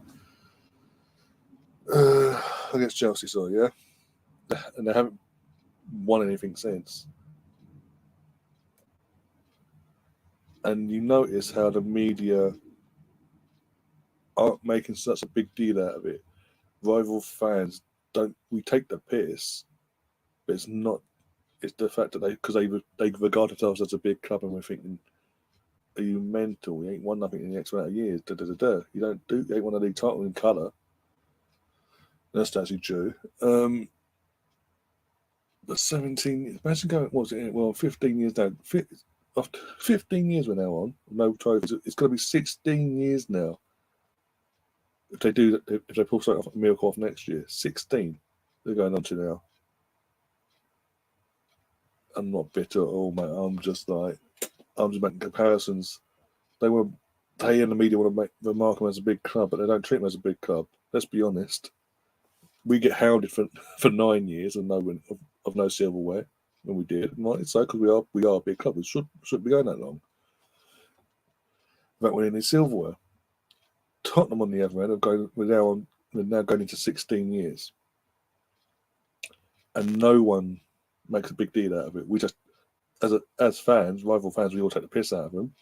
Against Chelsea, so yeah. And they haven't won anything since. And you notice how the media aren't making such a big deal out of it. Rival fans we take the piss, but it's not. It's the fact that they regard themselves as a big club, and we're thinking, are you mental? You ain't won nothing in the next amount of years. You ain't won a league title in colour. That's actually true. But 17, imagine going, 15 years down. after 15 years we're now on, no trophies. It's going to be 16 years now. If they pull something off, a miracle off next year, 16 they're going on to now. I'm not bitter at all, mate. I'm just making comparisons. They and the media want to remark them as a big club, but they don't treat them as a big club. Let's be honest. We get hounded for 9 years and no silverware, and we did. Right? So because we are a big club, we shouldn't be going that long without winning any silverware. Tottenham on the other end we're now going into 16 years, and no one makes a big deal out of it. We just, as fans, rival fans, we all take the piss out of them,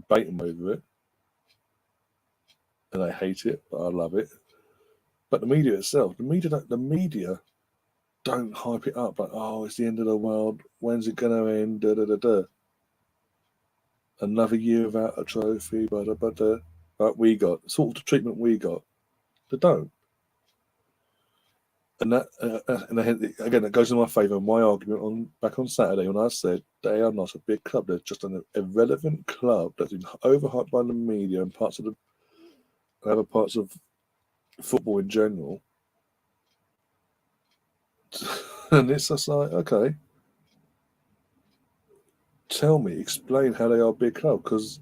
bait them over it, and I hate it, but I love it. But the media itself, the media don't hype it up like, oh, it's the end of the world. When's it going to end? Da da da da. Another year without a trophy, like we got, sort of the treatment we got. They don't. And again, that goes in my favour. My argument back on Saturday when I said they are not a big club; they're just an irrelevant club that's been overhyped by the media and other parts of football in general. And it's just like, okay, explain how they are a big club, because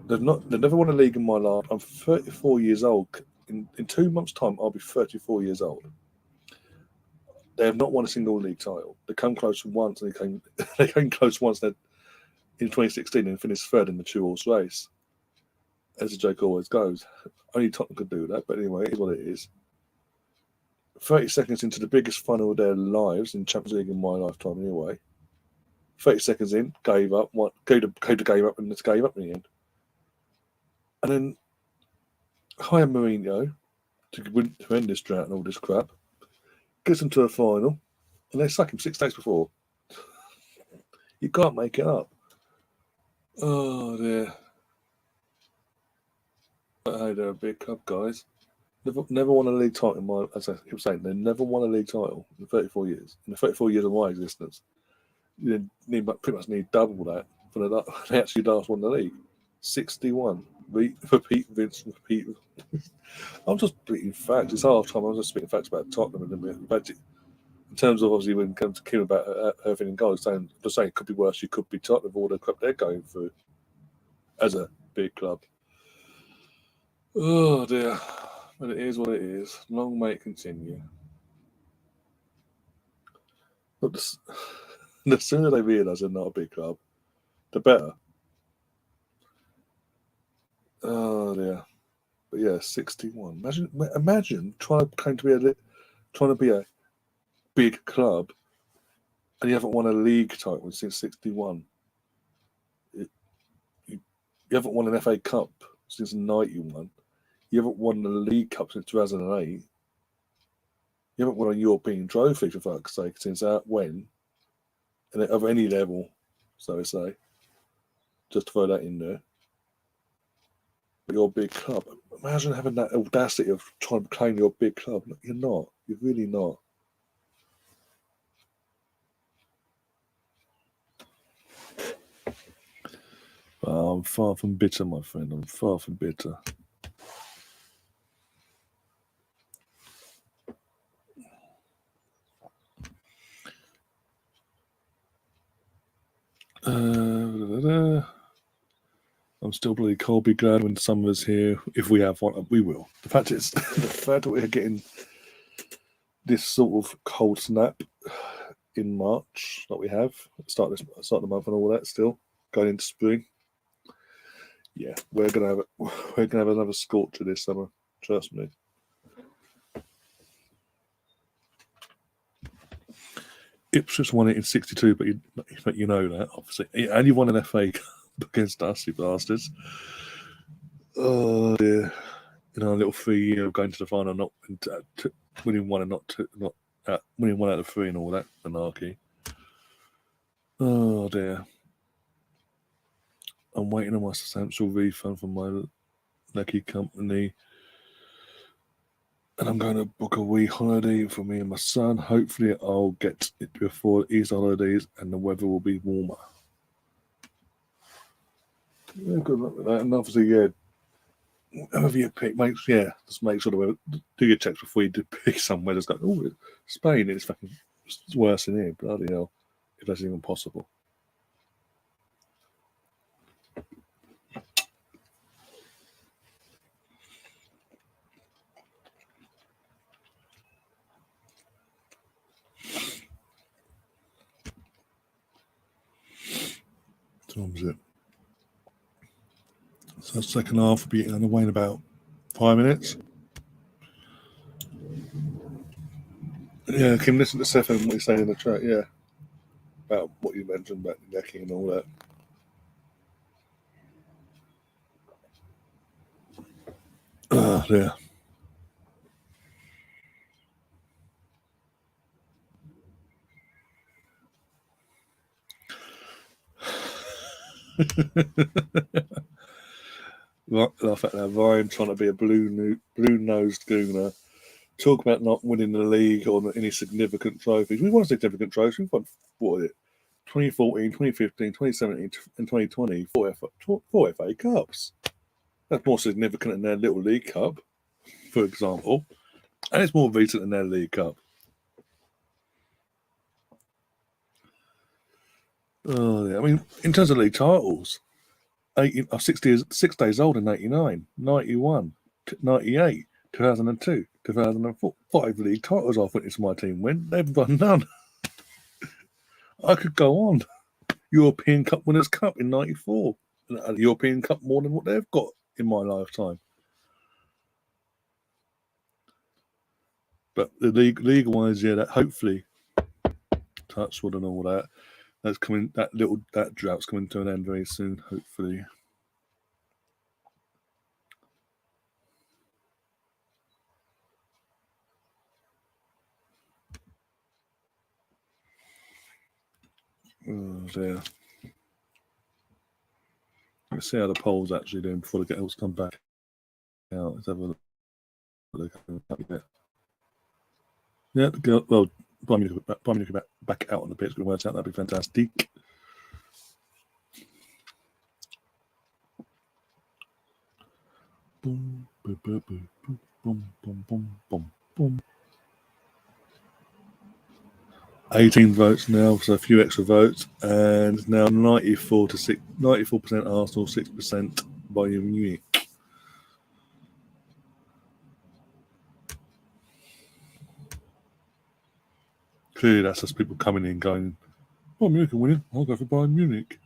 they've never won a league in my life. I'm 34 years old. In 2 months' time, I'll be 34 years old. They have not won a single league title. They come close once, and they came close once in 2016 and finished third in the 2-horse race. As the joke always goes, only Tottenham could do that. But anyway, it is what it is. 30 seconds into the biggest final of their lives in Champions League in my lifetime, anyway. 30 seconds in, gave up. Gave the game up, and just gave up in the end. And then hire Mourinho to end this drought and all this crap. Gets them to a final, and they suck him 6 days before. You can't make it up. Oh dear. But hey, they're a big club, guys. Never won a league title as I keep saying, they never won a league title in 34 years. In the 34 years of my existence, you pretty much need double that for they actually last won the league. 61. Repeat. I'm just speaking facts. It's half time. I'm just speaking facts about Tottenham in terms of obviously when it comes to Kim about everything in goals, saying it could be worse. You could be Tottenham with all the crap they're going through as a big club. Oh dear. But it is what it is. Long may it continue. But the sooner they realise they're not a big club, the better. Oh dear. But yeah, 61. Imagine trying to be a big club, and you haven't won a league title since 61. You haven't won an FA Cup since 91. You haven't won the League Cup since 2008. You haven't won a European trophy, for fuck's sake, since when? And of any level, so I say. Just to throw that in there. But you're a big club. Imagine having that audacity of trying to claim you're a big club. You're not. You're really not. I'm far from bitter, my friend. I'm far from bitter. I'm still bloody cold. Be glad when summer's here. If we have one, we will. The fact is, the fact that we're getting this sort of cold snap in March that we have, start the month and all that, still going into spring. Yeah, we're gonna have another scorcher this summer. Trust me. Ipswich won it in '62, but you know that obviously, and you won an FA Cup against us, you bastards. Oh dear, a little 3 year of going to the final, not winning one and not winning one out of 3 and all that anarchy. Oh dear. I'm waiting on my substantial refund from my lucky company. And I'm going to book a wee holiday for me and my son. Hopefully I'll get it before Easter holidays and the weather will be warmer. Yeah, good luck with that. And obviously, yeah, whoever you pick, just make sure to do your checks before you do pick somewhere that's got, oh, Spain, it's fucking worse in here. Bloody hell, if that's even possible. What was it? So the second half will be underway in about 5 minutes. Yeah, Kim, listen to Stefan what he's saying in the chat, yeah. About what you mentioned about the necking and all that. Yeah. Laugh at that. Ryan trying to be a blue-nosed gooner. Talk about not winning the league or any significant trophies. We won significant trophies. We won, what was it? 2014, 2015, 2017, and 2020. Four FA Cups. That's more significant than their little League Cup, for example. And it's more recent than their League Cup. Oh, yeah. I mean, in terms of league titles, 6 days old in 89, 91, 98, 2002, 2004. 5 league titles I've witnessed my team win. They've won none. I could go on. European Cup Winners' Cup in 94. The European Cup more than what they've got in my lifetime. But the league-wise, yeah, that hopefully, touchwood and all that, that's coming. That drought's coming to an end very soon. Hopefully. Oh dear. Let's see how the polls actually doing before the girls come back out. Let's have a look. Yeah, the girl. Well, Bayern Munich back out on the pitch. Going to work out. That'd be fantastic. Boom, boom, boom, boom, boom, boom, boom, boom, boom. 18 votes now, so a few extra votes, and now 94% Arsenal, 6% Bayern Munich. Clearly, that's just people coming in going, "Oh, Munich are winning. I'll go for Bayern Munich."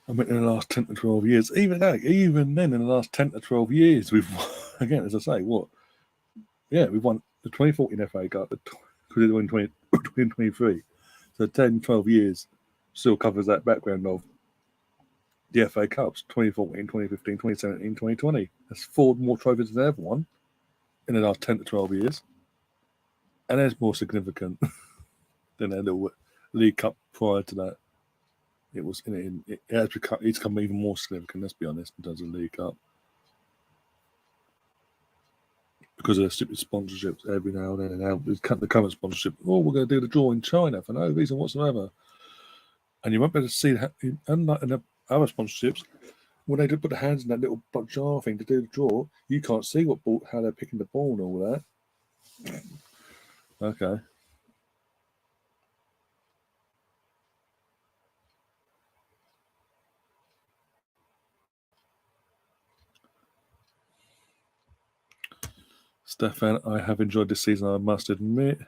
I mean, in the last 10 to 12 years, even then, in the last 10 to 12 years, we've again, as I say, we've won the 2014 FA Cup, because they won 2023. So 10, 12 years still covers that background of the FA Cups 2014, 2015, 2017, 2020. That's 4 more trophies than they ever won in the last 10 to 12 years. And that's more significant than their little League Cup prior to that. It was it's become even more significant, let's be honest, in terms of the League Cup. Because of the stupid sponsorships every now and then, and now the current sponsorship. Oh, we're going to do the draw in China for no reason whatsoever. And you won't be able to see that, unlike in the other sponsorships, when they put the hands in that little jar thing to do the draw, you can't see how they're picking the ball and all that. Okay. Stefan, I have enjoyed this season, I must admit.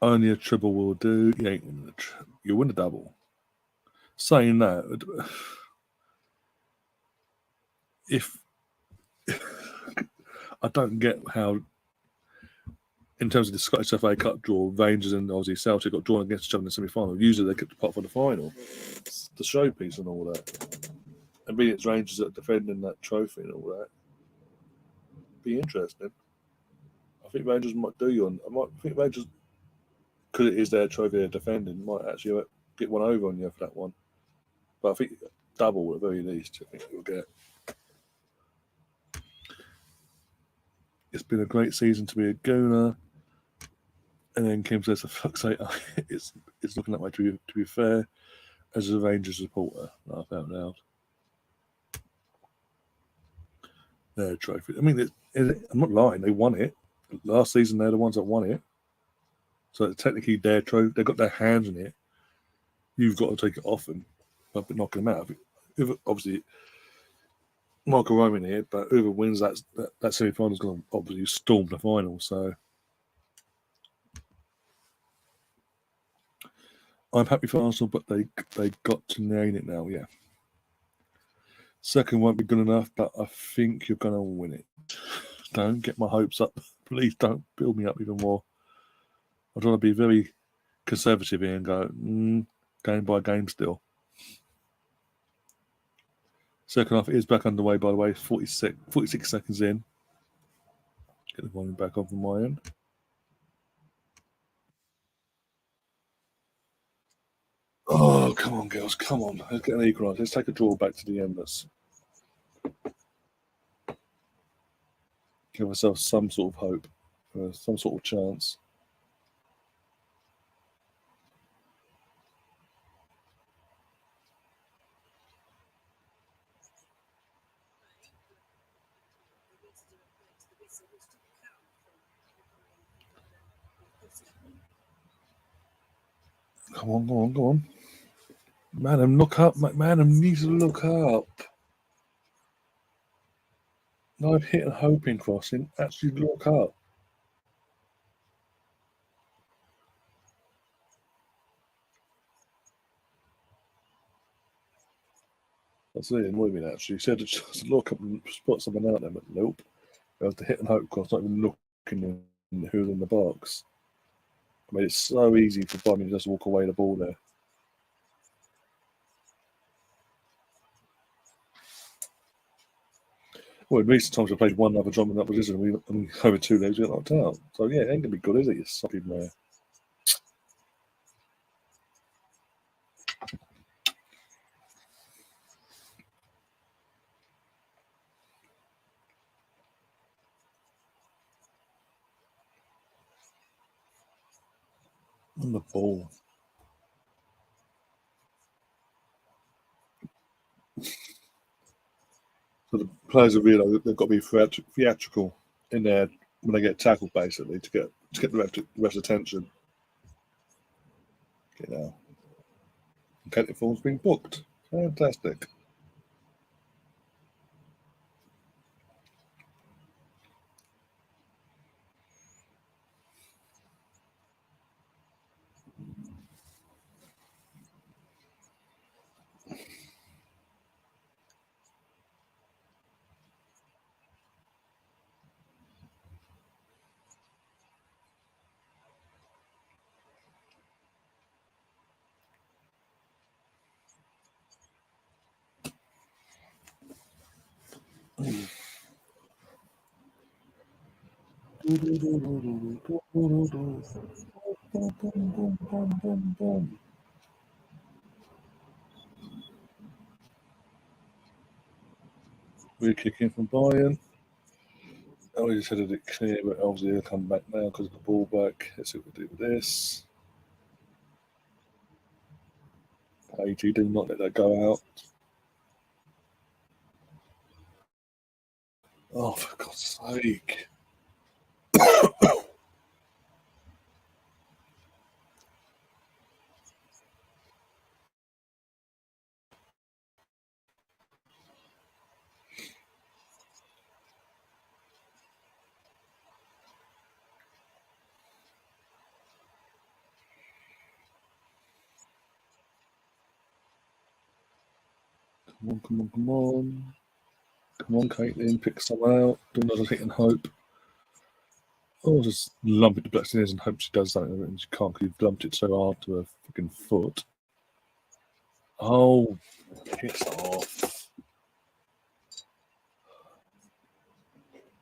Only a triple will do. You ain't winning you win a double. Saying that, if I don't get how, in terms of the Scottish FA Cup draw, Rangers and obviously Celtic got drawn against each other in the semi-final. Usually they get the pot for the final, the showpiece and all that. And being it's Rangers that are defending that trophy and all that, be interesting. I think Rangers might do you on. I think Rangers, because it is their trophy they're defending, might actually get one over on you for that one. But I think double at the very least. I think you'll get. It's been a great season to be a Gooner. And then Kim says, "For fuck's sake, it's looking that way." To be fair, as a Rangers supporter, I found out. Their trophy. I mean, I'm not lying. They won it last season. They're the ones that won it. So it's technically their trophy. They've got their hands in it. You've got to take it off them, but knocking them out. Obviously, Michael Roman here, but whoever wins that semi-final is going to obviously storm the final. So I'm happy for Arsenal, but they got to nail it now. Yeah. Second won't be good enough, but I think you're going to win it. Don't get my hopes up. Please don't build me up even more. I'd rather be very conservative here and go game by game still. Second half is back underway, by the way. 46 seconds in. Get the volume back on from my end. Oh, come on, girls. Come on. Let's get an equaliser. Let's take a draw back to the Embers. Give ourselves some sort of hope, some sort of chance. Come on, go on, go on. Madam, look up. Madam needs to look up. No, I've hit and hoping crossing. Actually, look up. That's really annoying me, actually. She said to just look up and spot something out there, but nope. I have to hit and hope cross, not even looking in who's in the box. I mean, it's so easy for Bayern to just walk away the ball there. Well, in recent times, we played one other drum in that position, and over 2 legs, we got knocked out. So, yeah, it ain't going to be good, is it? You soppy man. On the ball. So the players have realised they've got to be theatrical in there when they get tackled, basically, to get the ref's attention. Okay, now. Penalty form's been booked. Fantastic. We're kicking from Bayern. Oh, he just headed it clear, but obviously he'll come back now because of the ball back. Let's see what we do with this. AG, do not let that go out. Oh, for God's sake. Come on, come on, come on. Come on, Caitlin, pick someone out. Do not hit and hope. Or just lump it to Blackstone and hope she does something and she can't because you've lumped it so hard to her fucking foot. Oh, piss off.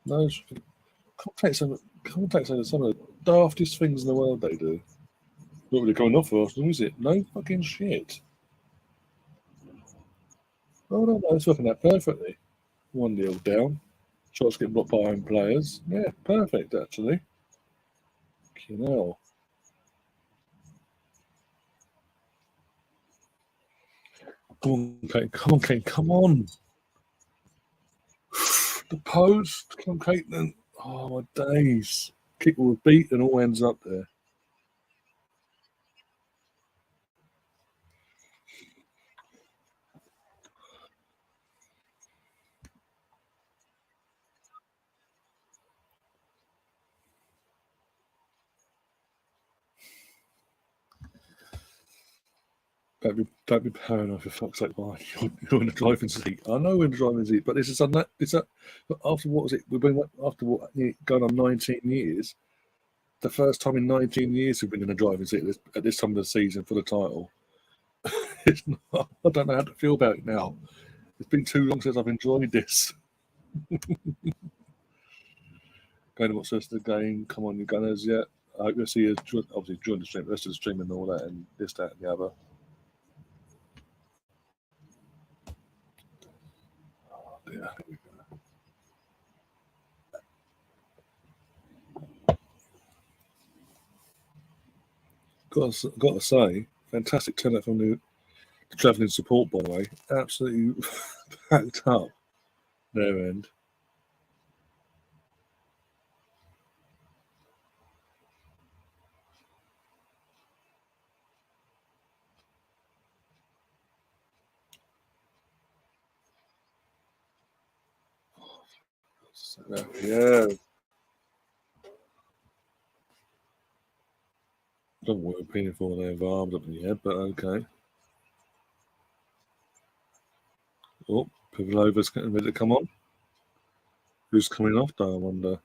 No, contact some of the daftest things in the world they do. Not really coming off for Arsenal, is it? No fucking shit. Oh, no, it's working out perfectly. 1-0 down. Shots getting blocked by our own players. Yeah, perfect, actually. Fucking hell. Come on, Kate. Come on, Kate. Come on. The post. Come on, Kate. Then. Oh, my days. Kick was beat and all ends up there. Don't be paranoid for fuck's sake, Mike. You're in the driving seat. I know we're in the driving seat, but this is after what was it? We've been after what going on 19 years. The first time in 19 years we've been in the driving seat at this time of the season for the title. It's not, I don't know how to feel about it now. It's been too long since I've enjoyed this. Going to watch the rest of the game. Come on, you Gunners. Yeah. I hope you'll see you obviously join the stream, the rest of the stream and all that, and this, that, and the other. Oh, dear. Got to say, fantastic turnout from the travelling support, by the way. Absolutely packed up their end. Yeah. Don't want to pin it for their arms up in the head, but okay. Oh, Pavlova's getting ready to come on. Who's coming off, though, I wonder?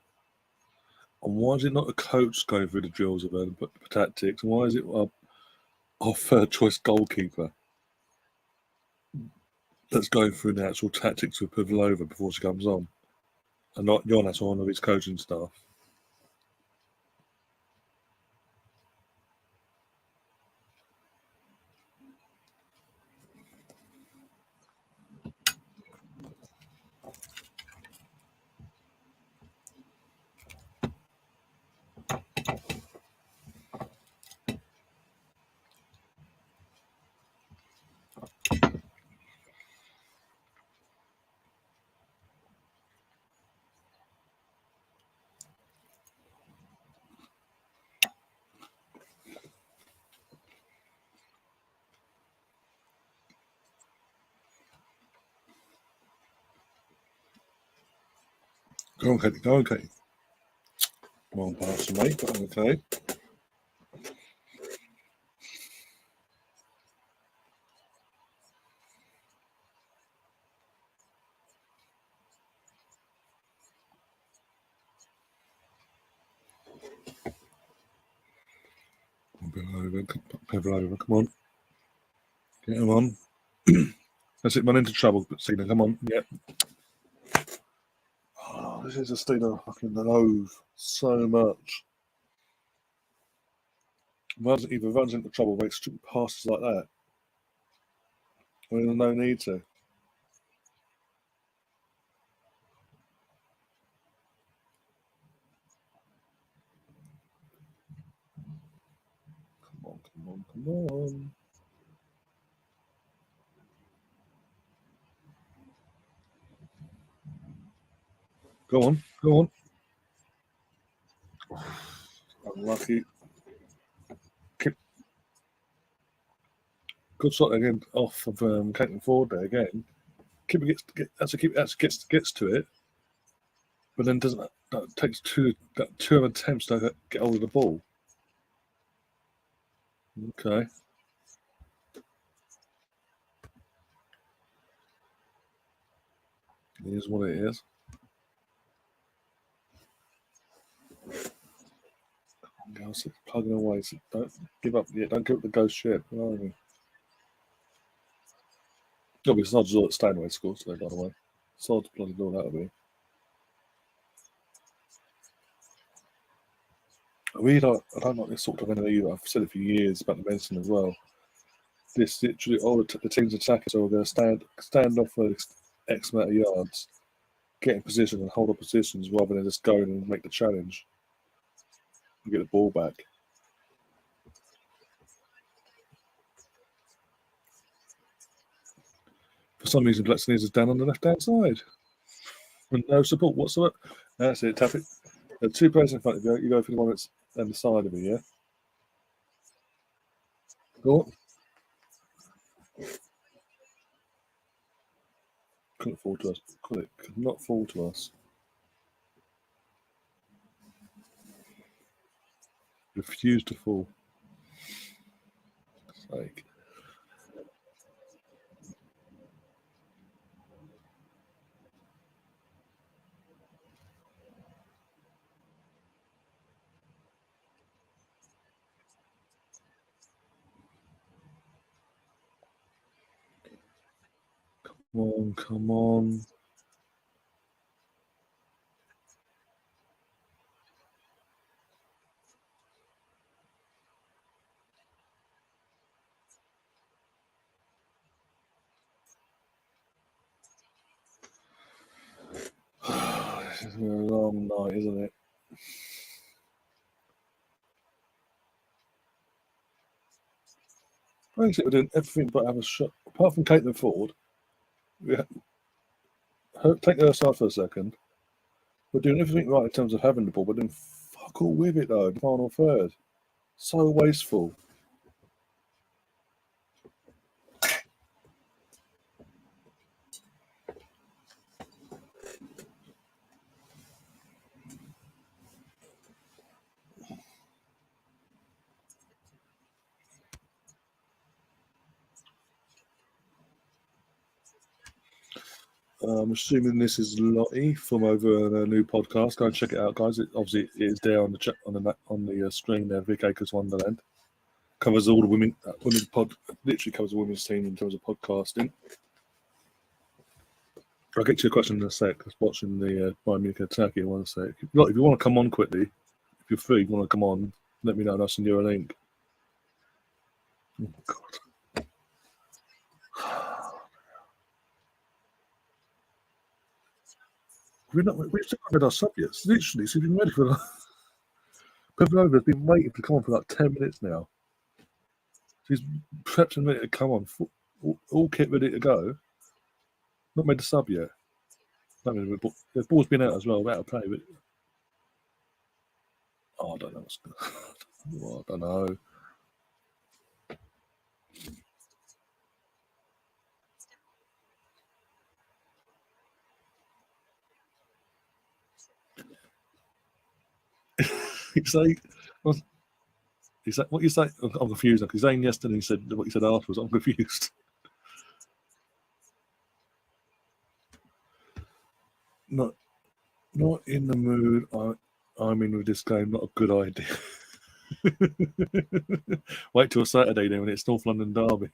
And why is it not a coach going through the drills about the tactics? Why is it our third choice goalkeeper that's going through the actual tactics with Pavlova before she comes on? And not Jonas or one of his coaching staff. Go on, Katie. Go on, Katie. Wrong pass, mate, but okay. Pavlova, come on. Get him on. That's it, run into trouble, Cena, come on. Yep. Oh, this is a Cena fucking loathe so much. Either runs into trouble, makes stupid passes like that. When there's no need to. Come on, come on, come on. Go on, go on. Unlucky. Good shot again off of Caitlin Ford there again. Keeper gets to it, but then doesn't. That takes two attempts to get hold of the ball. Okay. It is what it is. Girls, plugging away. So don't give up yet. Don't give up the ghost ship. Obviously, it's not just Stanway score today, by the way. Sod's bloody all that'll be. I don't like this sort of enemy either. I've said it for years about the medicine as well. This literally, all the team's attacking, so we're going to stand off for X amount of yards, get in position and hold our positions rather than just go and make the challenge and get the ball back. For some reason, Black Sneeze is down on the left-hand side. With no support whatsoever. That's it, tap it. There are two players in front of you. You go for the one that's on the side of you, yeah? Go on. Couldn't fall to us. Could not fall to us. Refused to fall. Like, come on. This is a long night, isn't it? Basically, we're doing everything but have a shot. Apart from Caitlin Ford, take her aside for a second. We're doing everything right in terms of having the ball, but then fuck all with it though. The final third, so wasteful. I'm assuming this is Lottie from over a new podcast. Go and check it out, guys. Obviously it is there on the screen there. Vic Akers Wonderland covers all the women. Literally covers the women's team in terms of podcasting. I'll get to your question in a sec. I was watching the Bayern Munich attack in one sec. Look, if you want to come on quickly, if you're free, you want to come on, let me know and I'll send you a link. Oh, God. We've still not read our subjects. Literally, so we've been ready for that. Pavlova's been waiting to come on for like 10 minutes now. She's prepped a minute to come on, all kit ready to go. Not made the sub yet. The ball's been out as well, out of play. But I don't know. I don't know. He's like, what you say? I'm confused because Zane yesterday said what you said afterwards. I'm confused. Not in the mood I'm in with this game. Not a good idea. Wait till Saturday then when it's North London Derby.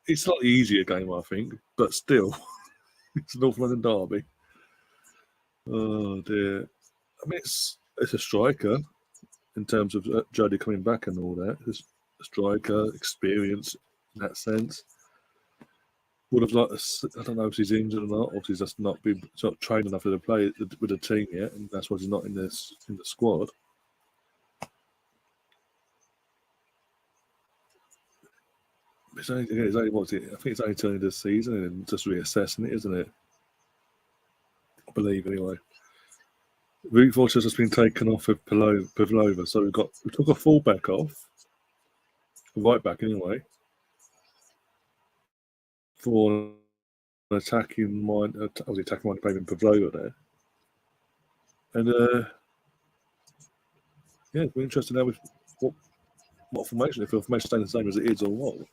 It's a slightly easier game, I think, but still, it's North London Derby. Oh dear. I mean, it's a striker in terms of Jody coming back and all that. It's a striker, experience in that sense. Would have liked. I don't know if he's injured or not. Obviously, he's just not been trained enough to play with the team yet, and that's why he's not in the squad. It's only what's it? I think it's only turning this season and just reassessing it, isn't it? I believe anyway. Root Fortress has been taken off of Pavlova, so we took a fullback off, a right back anyway, for an attacking mind. Obviously, attacking mind playing Pavlova there, and yeah, we're interested now with what formation. If the formation staying the same as it is, or what? What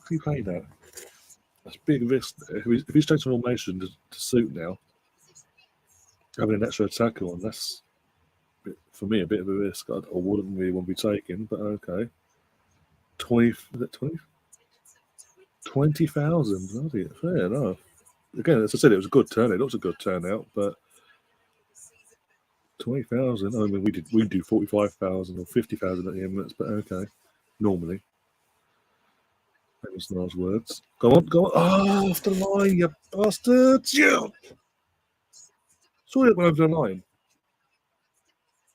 are you playing at? That's a big risk there. If he's changing formation to suit now, having an extra attacker on, that's for me a bit of a risk. I wouldn't really want to be taking, but okay. 20, is that 20? 20,000. Fair enough. Again, as I said, it was a good turnout. It was a good turnout, but 20,000. I mean, we do 45,000 or 50,000 at the Emirates, but okay. Normally, famous last words. Go on. Oh, off the line, you bastards! Yeah. Surely that went over the line.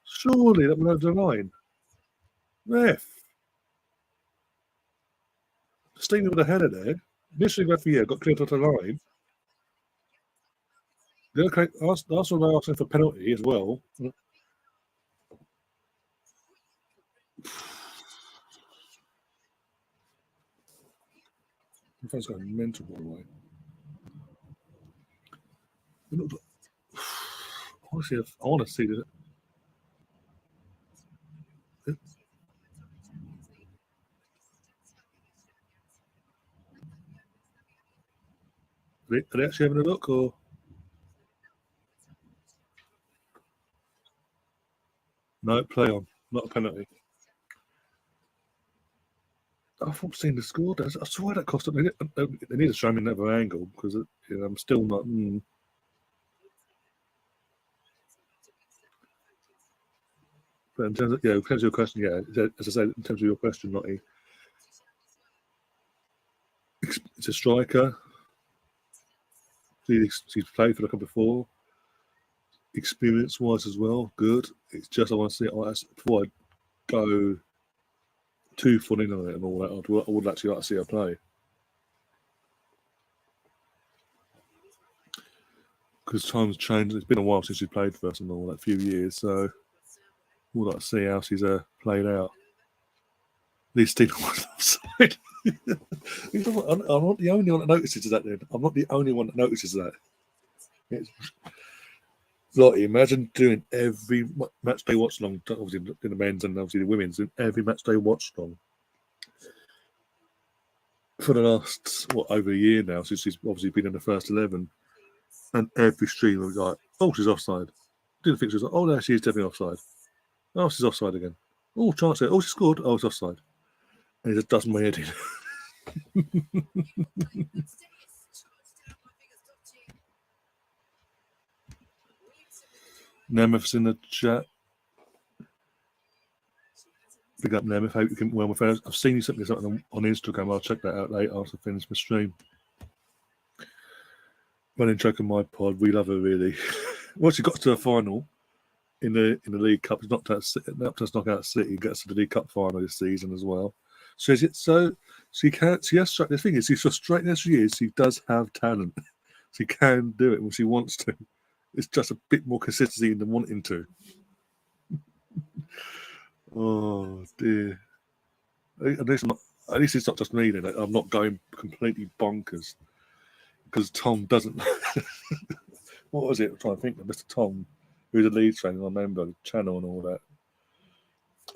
Surely that went over the line. Ref. Staying with a header there. Initially, referee got cleared off the line. Okay, Arsenal are asking for penalty as well. My phone's going mental, by the way. Honestly, I want to see that. Are they actually having a look, or no? Play on, not a penalty. I thought seeing the score. I swear that cost them. They need to show me another angle because I'm still not. But in terms of in terms of your question, as I said, in terms of your question, Lottie, it's a striker. He's played for the club before. Experience-wise as well, good. It's just I want to see it before I go too full in on it and all that. I would actually like to see her play because times changed. It's been a while since she played for us and all that, few years. So we'd like to see how she's played out. At least Stephen was offside. I'm not the only one that notices that. Then I'm not the only one that notices that. It's, Lottie, imagine doing every match day watch long, obviously in the men's and obviously the women's, in every match day watch long for the last over a year now since she's obviously been in the first 11, and every stream was like, "Oh, she's offside." Didn't think she was like, "Oh no, she's definitely offside." Oh, she's offside again. Oh, chance it. Oh, she scored. Oh, it's offside, and it just does my head in. Nemeth's in the chat. Big up, Nemeth. Hope you can well with friends. I've seen you something on Instagram. I'll check that out later after I finish my stream. Running track on my pod. We love her really. Once she got to a final in the League Cup, she's knocked out City, gets to the League Cup final this season as well. So she has the thing is, she's frustrated as she is, she does have talent. She can do it when she wants to. It's just a bit more consistency than wanting to. Oh dear. At least it's not just me then. I'm not going completely bonkers because Tom doesn't. What was it? I'm trying to think of Mr. Tom, who's a lead trainer. I remember the channel and all that.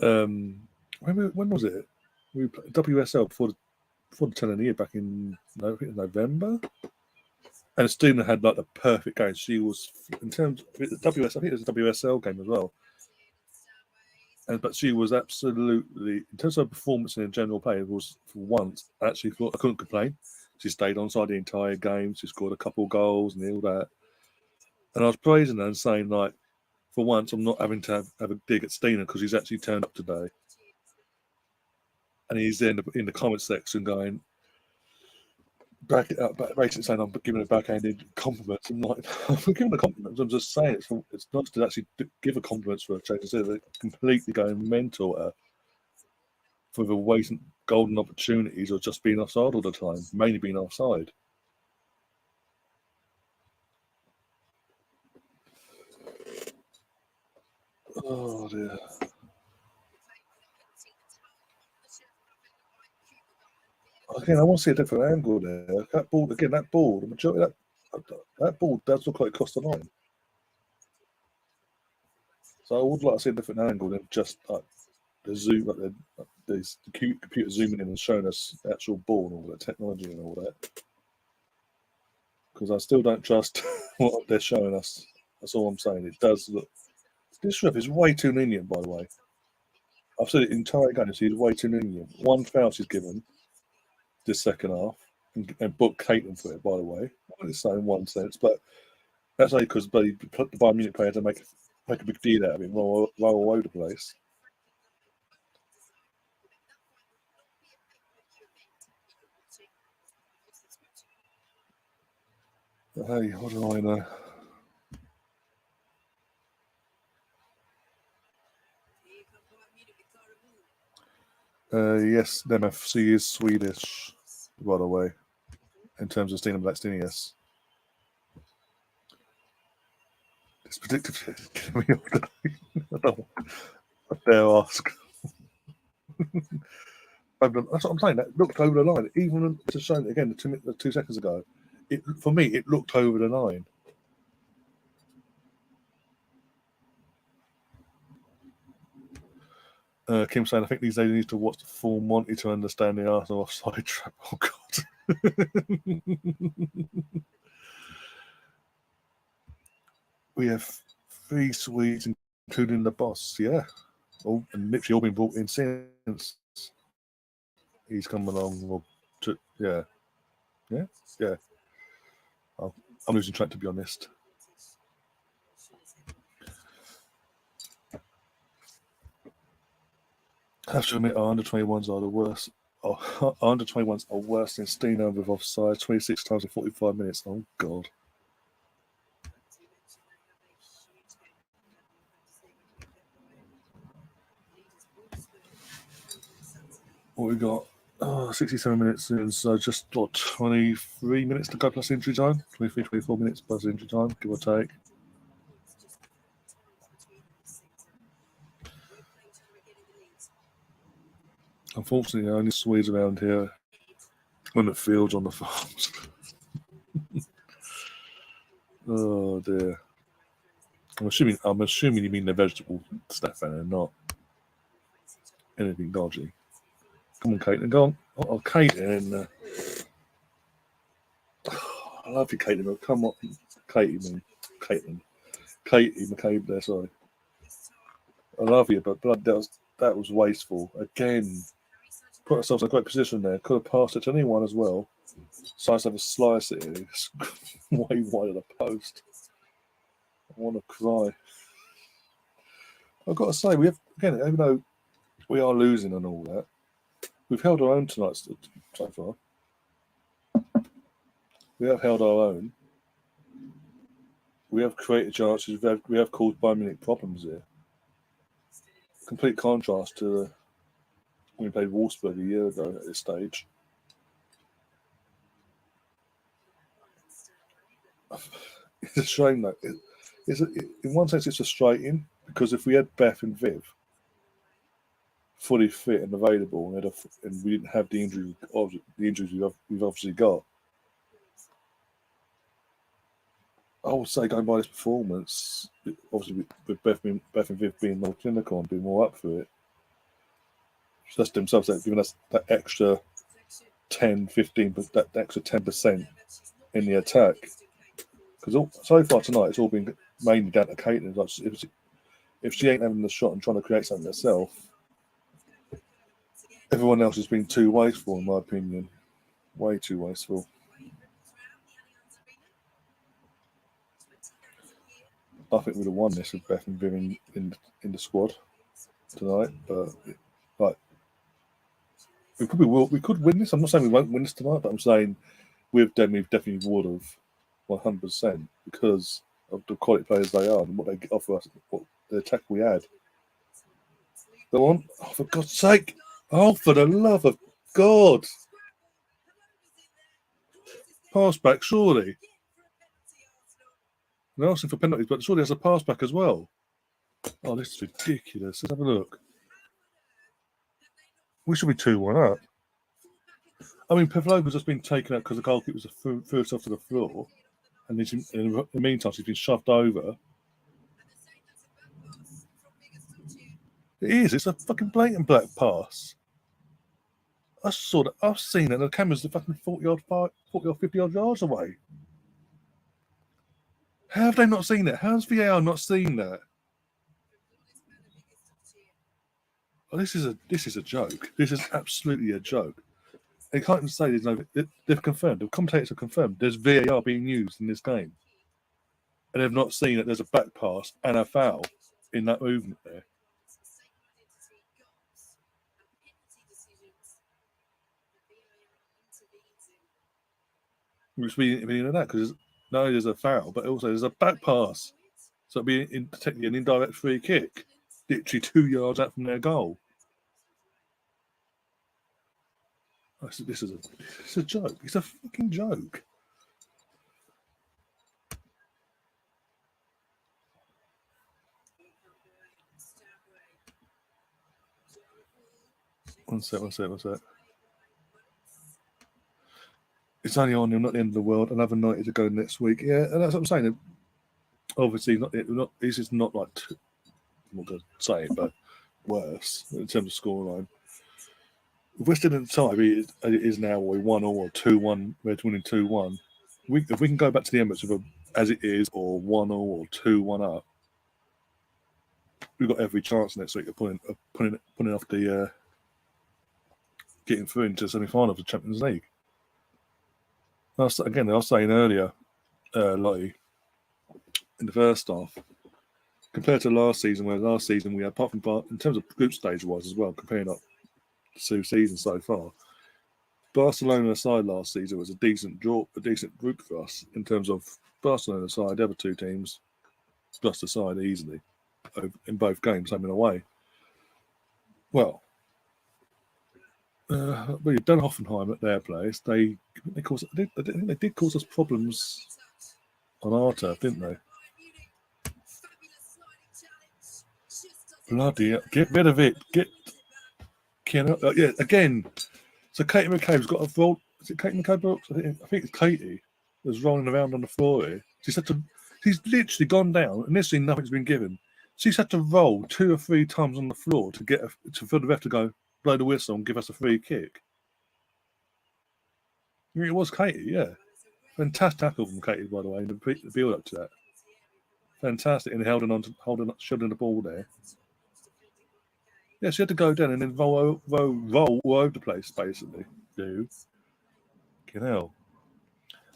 When was it? We played WSL before the turn of the year back in November. And Stina had like the perfect game. She was in terms of the WSL. I think it was a WSL game as well. But she was absolutely, in terms of performance and in general play, it was for once actually thought I couldn't complain. She stayed on side the entire game. She scored a couple of goals and all that. And I was praising her and saying, like, for once, I'm not having to have a dig at Stina because he's actually turned up today. And he's in the comment section going, basically saying I'm giving a backhanded compliments. I'm like, I'm giving a compliment. I'm just saying it's nice to actually give a compliment for a change instead of completely going mental at her for the wasting golden opportunities or just being offside all the time, mainly being offside. Oh dear. Again, I want to see a different angle there. That ball, the majority of that ball does look like it crossed the line. So I would like to see a different angle than just like the zoom, like the computer zooming in and showing us the actual ball and all that technology and all that. Because I still don't trust what they're showing us. That's all I'm saying. It does look. This ref is way too lenient, by the way. I've said it entire game. He's way too lenient. One foul she's given this second half, and booked Caitlin for it, by the way. I'm only saying one sense, but that's only because the Bayern Munich player had to make make a big deal out of it, roll all over the place. But hey, what do I know? Yes, MFC is Swedish, by the way, in terms of Stina Blackstenius. It's predictive. Get me off the I dare ask. That's what I'm saying. That looked over the line. Even to show it again, 2 seconds ago, for me, it looked over the line. Kim saying, I think these days you need to watch the full Monty to understand the Arsenal offside trap. Oh, God. We have 3 Swedes, including the boss. Yeah. And literally all been brought in since he's come along. Yeah. I'm losing track, to be honest. I have to admit, our under-21s are the worst. Our under-21s are worse than Stina with offside, 26 times in 45 minutes. Oh, God. What we got? 67 minutes in, so just, 23 minutes to go plus injury time? 23, 24 minutes plus injury time, give or take. Unfortunately, only Swedes around here when the fields on the farms. Oh, dear. I'm assuming you mean the vegetable Stefan and not anything dodgy. Come on, Caitlin, go on. Oh, Caitlin. I love you, Caitlin. Come on, Caitlin. Katie McCabe there, sorry. I love you, but blood, that was wasteful. Again, put ourselves in a great position there. Could have passed it to anyone as well. So I just have a slice it. It's way wide of the post. I want to cry. I've got to say, we have, again, even though we are losing and all that, we've held our own tonight so far. We have held our own. We have created chances. We have caused Bayern Munich problems here. Complete contrast to when we played Wolfsburg a year ago at this stage. It's a shame, though. In one sense, it's frustrating because if we had Beth and Viv fully fit and available, and we didn't have the injuries we've obviously got, I would say going by this performance, obviously with Beth and Viv being more clinical and being more up for it, just themselves giving us that extra 10, 15, that extra 10% in the attack. Because so far tonight, it's all been mainly down to Caitlin. Like if she ain't having the shot and trying to create something herself, everyone else has been too wasteful, in my opinion. Way too wasteful. I think we'd have won this with Beth and Viv in the squad tonight, but like we probably will. We could win this. I'm not saying we won't win this tonight, but I'm saying with them, we definitely would have 100% because of the quality players they are and what they offer us, what the attack we had. Go on! Oh, for God's sake! Oh, for the love of God! Pass back, surely. They're asking for penalties, but surely there's a pass back as well. Oh, this is ridiculous. Let's have a look. We should be 2-1 up. I mean, Pavlova's just been taken out because the goalkeeper threw herself to the floor. And in the meantime, she's been shoved over. It is. It's a fucking blatant black pass. I saw that. I've seen it. And the camera's the fucking 40 or 50 odd yards away. How have they not seen that? How's VAR not seen that? Oh, this is a joke. This is absolutely a joke. They can't even say there's no. They've confirmed. The commentators have confirmed there's VAR being used in this game, and they've not seen that there's a back pass and a foul. in that movement there. Which we know that because not only there's a foul, but also there's a back pass. So it'd be technically an indirect free kick, literally 2 yards out from their goal. This is a joke. It's a fucking joke. One sec. It's only on, not the end of the world. Another 90 to go next week. Yeah, and that's what I'm saying. Obviously, this is not like, I'm not going to say it, but worse in terms of scoreline. If we're still in the tie, it is now, we 1-0 or 2-1, we're winning 2-1. If we can go back to the Emirates as it is, or 1-0 or 2-1 up, we've got every chance next week of pulling off the getting through into the semi-final of the Champions League. I was saying earlier, Lottie, in the first half, compared to last season, where last season we had, apart from in terms of group stage wise as well, comparing up the 2 seasons so far, Barcelona aside last season was a decent group for us in terms of Barcelona aside, the other 2 teams plus the side easily in both games, home and away. Well, we've done Hoffenheim at their place. They did cause us problems on our turf, didn't they? Bloody hell. Get rid of it. Yeah, again. So Katie McCabe's got a roll. Is it Katie McCabe? I think it's Katie that's rolling around on the floor here. She's literally gone down, and this thing nothing's been given. She's had to roll 2 or 3 times on the floor for the ref to go blow the whistle and give us a free kick. It was Katie, yeah. Fantastic tackle from Katie, by the way, in the build up to that. Fantastic, and shielding the ball there. Yeah, she had to go down and then roll all over the place, basically. Dude. Fucking hell.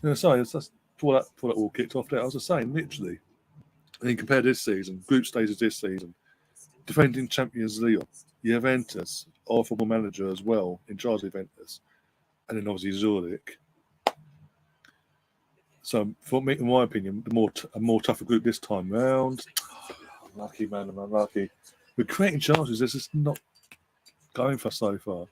Yeah, sorry, that's before that all kicked off there. I was just saying, literally. And then compare this season, group stages this season, defending Champions League, Juventus, our football manager as well, in charge of Juventus, and then obviously Zurich. So, for me, in my opinion, a more tougher group this time round. Unlucky, man, I'm unlucky. We're creating chances. This is not going for so far.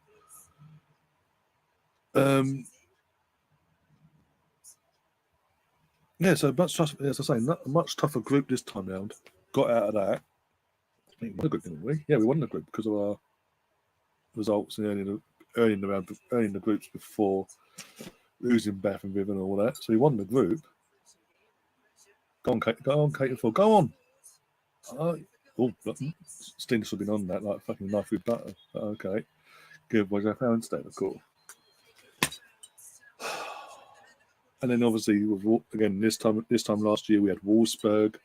Yeah, so much tougher, as I say, not a much tougher group this time round. Got out of that. We won the group, didn't we? Yeah, we won the group because of our results in early in the groups before losing Bath and River and all that. So we won the group. Go on, Kate. Go on, Kate. Go on. Sting should have been on that like fucking knife with butter. Okay. Good boys. I found state, of course. And then obviously, again, this time last year, we had Wolfsburg.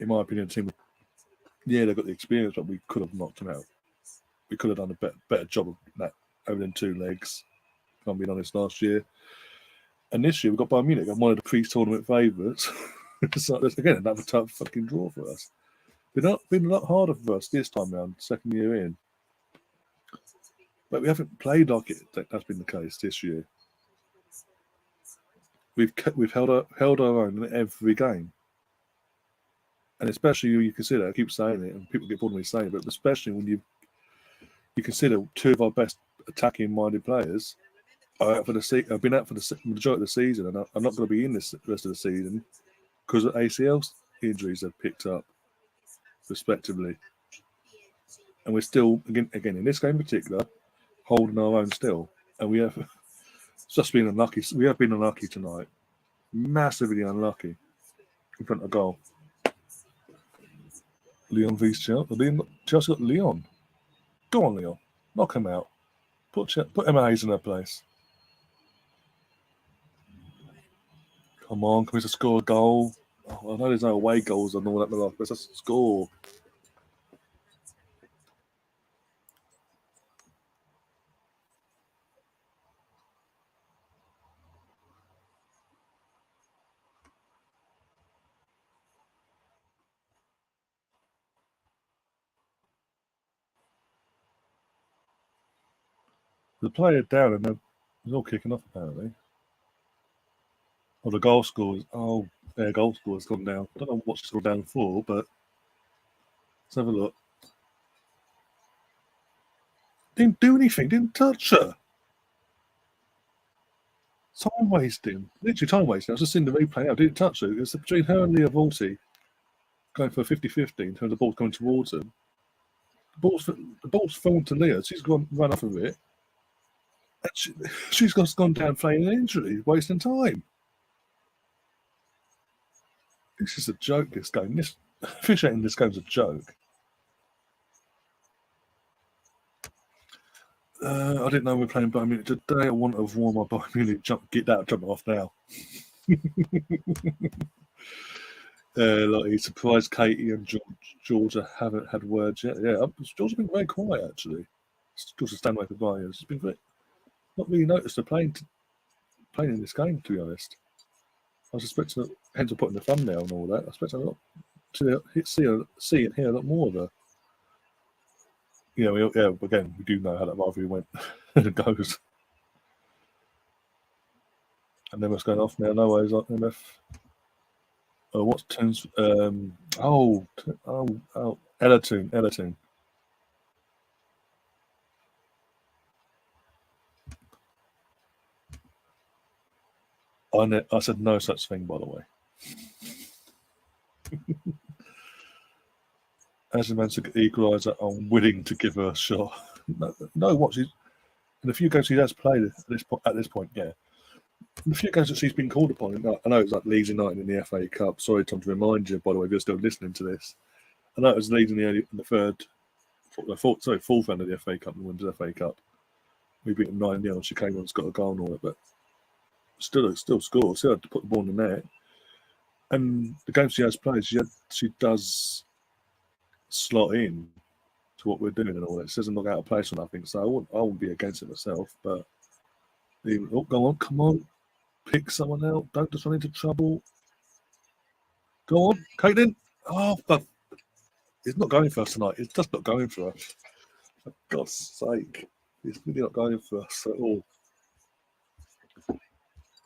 In my opinion, the team, yeah, they've got the experience, but we could have knocked them out. We could have done a better job of that over than 2 legs, if I'm being honest, last year. And this year, we've got Bayern Munich, one of the pre-tournament favourites. So that's, again, another tough fucking draw for us. Been a lot harder for us this time round, second year in. But we haven't played like that's been the case this year. We've held our own in every game. And especially you consider, I keep saying it, and people get bored of me saying it, but especially when you consider 2 of our best attacking-minded players are out for the have been out for the majority of the season, and are not going to be in this rest of the season because of ACL injuries they've picked up, respectively. And we're still, again in this game in particular, holding our own still, and we have just been unlucky. We have been unlucky tonight, massively unlucky in front of goal. Leon vs Chelsea. Chelsea got Leon. Go on, Leon. Knock him out. Put Emma Hayes in her place. Come on, can we just score a goal? Oh, I know there's no away goals and all that, but let's just score. The player down and they're all kicking off apparently. Oh, the goal score is their goal score has gone down. I don't know what's gone down for, but let's have a look. Didn't do anything, didn't touch her. Time wasting. Literally time wasting. I was just seeing the replay now. Didn't touch her. It was between her and Leah Volti going for a 50-50 in terms of the ball coming towards them. The ball's fallen to Leah. She's gone run off of it. And she's gone down playing an injury, wasting time. This is a joke, this game. This officiating this game's a joke. I didn't know we were playing Bayern Munich today. I want to warm up Bayern Munich. Get that jump off now. He's surprised Katie and Georgia haven't had words yet. Yeah, Georgia's been very quiet actually. Georgia's stand away for Bayern. It's been not really noticed her playing in this game, to be honest. I was expecting, hence I'm putting the thumbnail and all that. I expect a lot to see and hear a lot more of her. Again, we do know how that rivalry went and it goes. And then what's going off now? No way is MF. Oh, what's turns? Editing. I said no such thing, by the way. As a man to equaliser, I'm willing to give her a shot. No, what she's in the few games she has played at this point, yeah. In the few games that she's been called upon, I know it's like Leeds United in the FA Cup. Sorry, Tom, to remind you, by the way, if you're still listening to this. I know it was Leeds in the fourth round of the FA Cup, the Women's FA Cup. We beat them 9-0. She came on and got a goal and all that, but still scored. Still had to put the ball in the net. And the games she has played, she does slot in to what we're doing and all that. She doesn't look out of place or nothing. So I wouldn't be against it myself. But go on, come on, pick someone out. Don't just run into trouble. Go on, Caitlin. Oh, but it's not going for us tonight. It's just not going for us. For God's sake, it's really not going for us at all.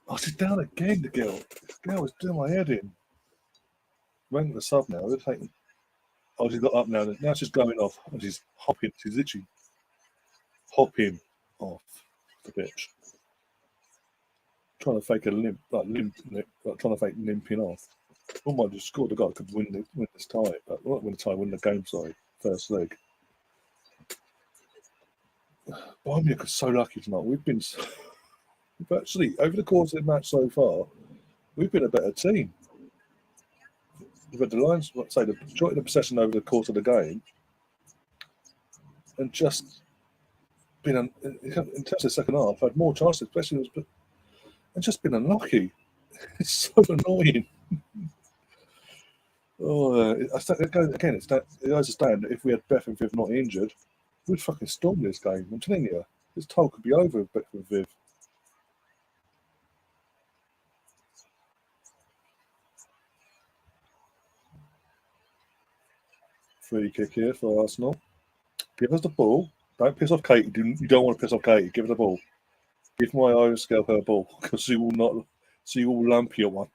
Oh, she's down again, the girl. This girl is doing my head in. Rang the sub now. They're taking. Oh, she's got up now. Now she's going off. And she's hopping. She's literally hopping off the pitch. Trying to fake a limp, trying to fake limping off. Oh my, just scored. The guy could win this tie. But not win the tie, win the game, sorry. First leg. Bayern Munich is so lucky tonight. We've actually, over the course of the match so far, we've been a better team. We've had the Lions, the majority of the possession over the course of the game, and just been in terms of the second half, had more chances, especially, and just been unlucky. It's so annoying. It goes to stand that if we had Beth and Viv not injured, we'd fucking storm this game. I'm telling you, this tie could be over with Beth and Viv. Free kick here for Arsenal. Give us the ball. Don't piss off Katie. You don't want to piss off Katie. Give her the ball. Give my Irish girl her ball because she will lump you one.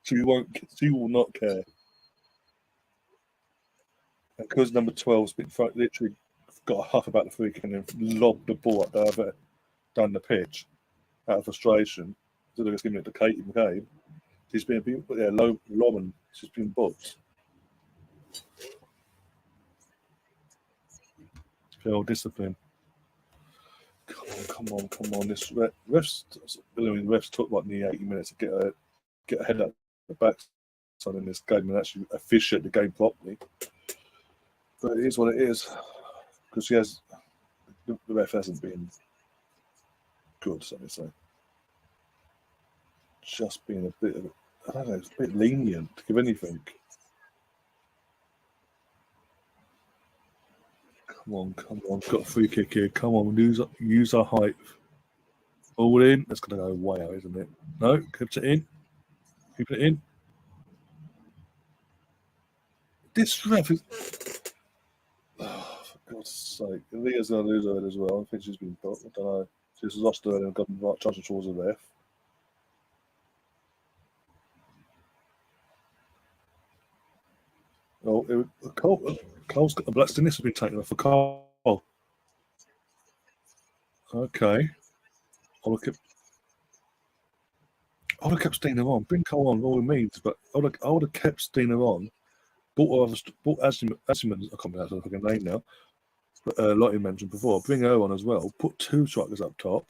She will not care. And because number 12's been literally got a huff about the free kick and then lobbed the ball up there down the pitch out of frustration. So they're just giving it to Katie McCabe. She's been lobbing. She's been booked. Feel discipline. Come on. This refs took like nearly 80 minutes to get a head up the backside in this game and actually officiate the game properly. But it is what it is because the ref hasn't been good, so to say. Just being a bit it's a bit lenient to give anything. Come on. Got a free kick here. Come on, use our height. All in. That's going to go way out, isn't it? No, keep it in. Keep it in. This ref is... Oh, for God's sake. Leah's going to lose her as well. I think she's been booked. I don't know. She's lost her and gotten right charged towards the ref. Oh, Cole's got the black skin. This has been taken off for Cole. Okay. I would have kept Stina on. Bring Cole on, all it means, but I would have kept Stina on. Bought Asiman, I can't remember the fucking name now. But like you mentioned before, bring her on as well. Put 2 strikers up top.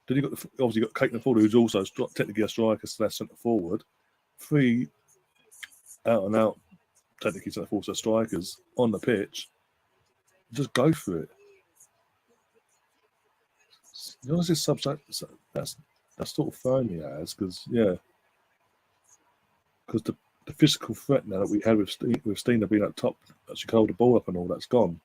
Then you obviously got Caitlin Ford, who's also technically a striker slash centre forward. 3 out and out, technically centre forward, so strikers on the pitch. Just go for it. You know, this that's sort of throwing me as because the physical threat now that we had with Stina being up top, that she could hold the ball up and all, that's gone.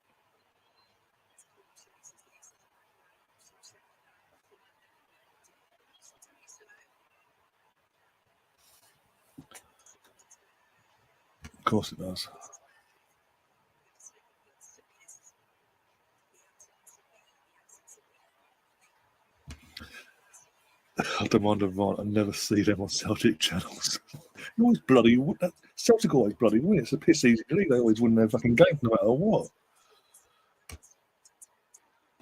Of course it does. I don't mind them, I never see them on Celtic channels. You always bloody Celtic always bloody win. It's a piss easy league. They always win their fucking game no matter what.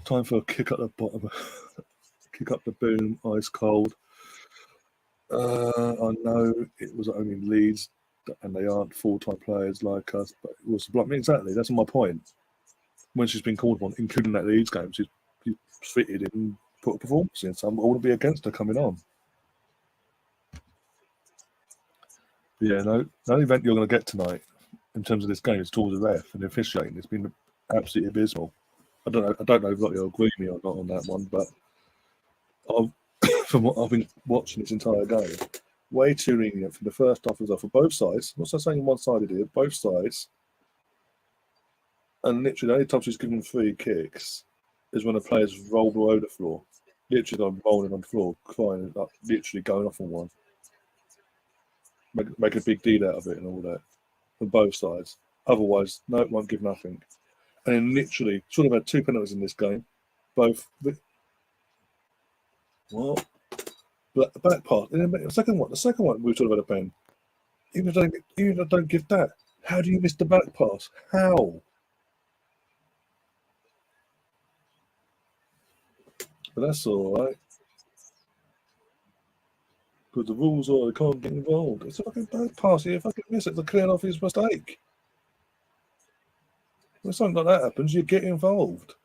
Time for a kick up the bottom, kick up the boom, ice cold. I know it was only Leeds, and they aren't full-time players like us, but it was exactly. That's my point. When she's been called upon, including that Leeds game, she's fitted in and put a performance in. So I wouldn't be against her coming on. But yeah, no, the only event you're going to get tonight in terms of this game is towards the ref and the officiating. It's been absolutely abysmal. I don't know if you'll agree with me or not on that one, but from what I've been watching this entire game, way too lenient from the first half as well for both sides. I'm not saying one-sided here, both sides. And literally, the only time she's given 3 kicks is when the players roll below the floor. Literally, I'm rolling on the floor, crying, like, literally going off on one. Make a big deal out of it and all that from both sides. Otherwise, no, it won't give nothing. And then literally, should have had 2 penalties in this game. Both. Well, back pass. And then the second one, we should have had a pen. Even if I don't give that, how do you miss the back pass? How? But that's all right. Because the rules are they can't get involved. It's a fucking back pass. You fucking miss it. They're clearing off his mistake. When something like that happens, you get involved.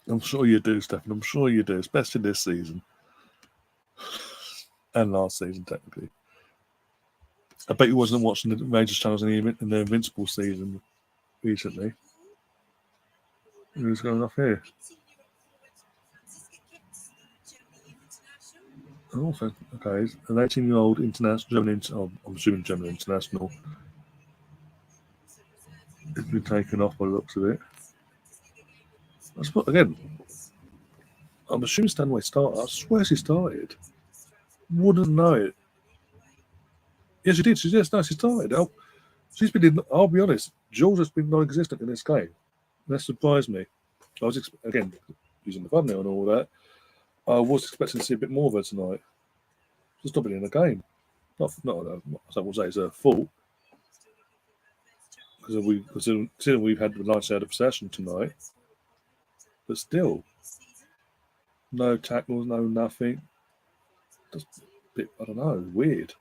I'm sure you do, Stefan. I'm sure you do, especially this season and last season, technically. I bet you wasn't watching the major channels in the Invincible season recently. Who's going off here? Oh, okay. An 18-year-old international German, I'm assuming German international, has been taken off by the looks of it. Again, I'm assuming Stanway started. I swear she started. Wouldn't know it. Yeah, she did. She started. She's been. I'll be honest. Jules has been non-existent in this game. That surprised me. I was again using the thumbnail and all that. I was expecting to see a bit more of her tonight. She's not been in the game. Not. I will say it's her fault because we've had the nice out of possession tonight. But still, no tackles, no nothing. Just a bit. I don't know. Weird.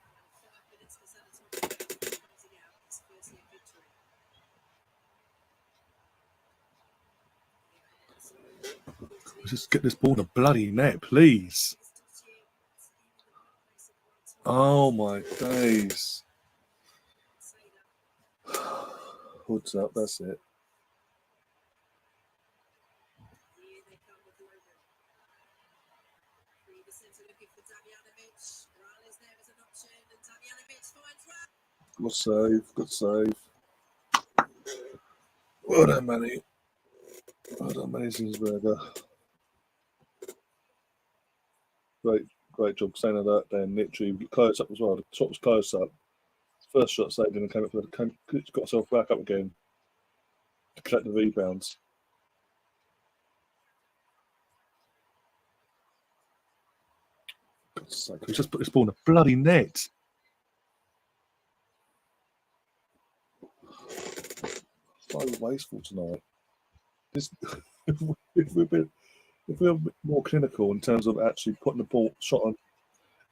Let's just get this ball in a bloody net, please. Oh my days. Hood's up, that's it. Good save, good save. Well done, Manny. Well done, Manny Zinsberger. Great job saying of that then. Literally close up as well. The shot was close up. First shot saved and came up for got herself back up again to collect the rebounds. God's sake, we just put this ball in a bloody net. So wasteful tonight. This, if we're a bit more clinical in terms of actually putting the ball shot on,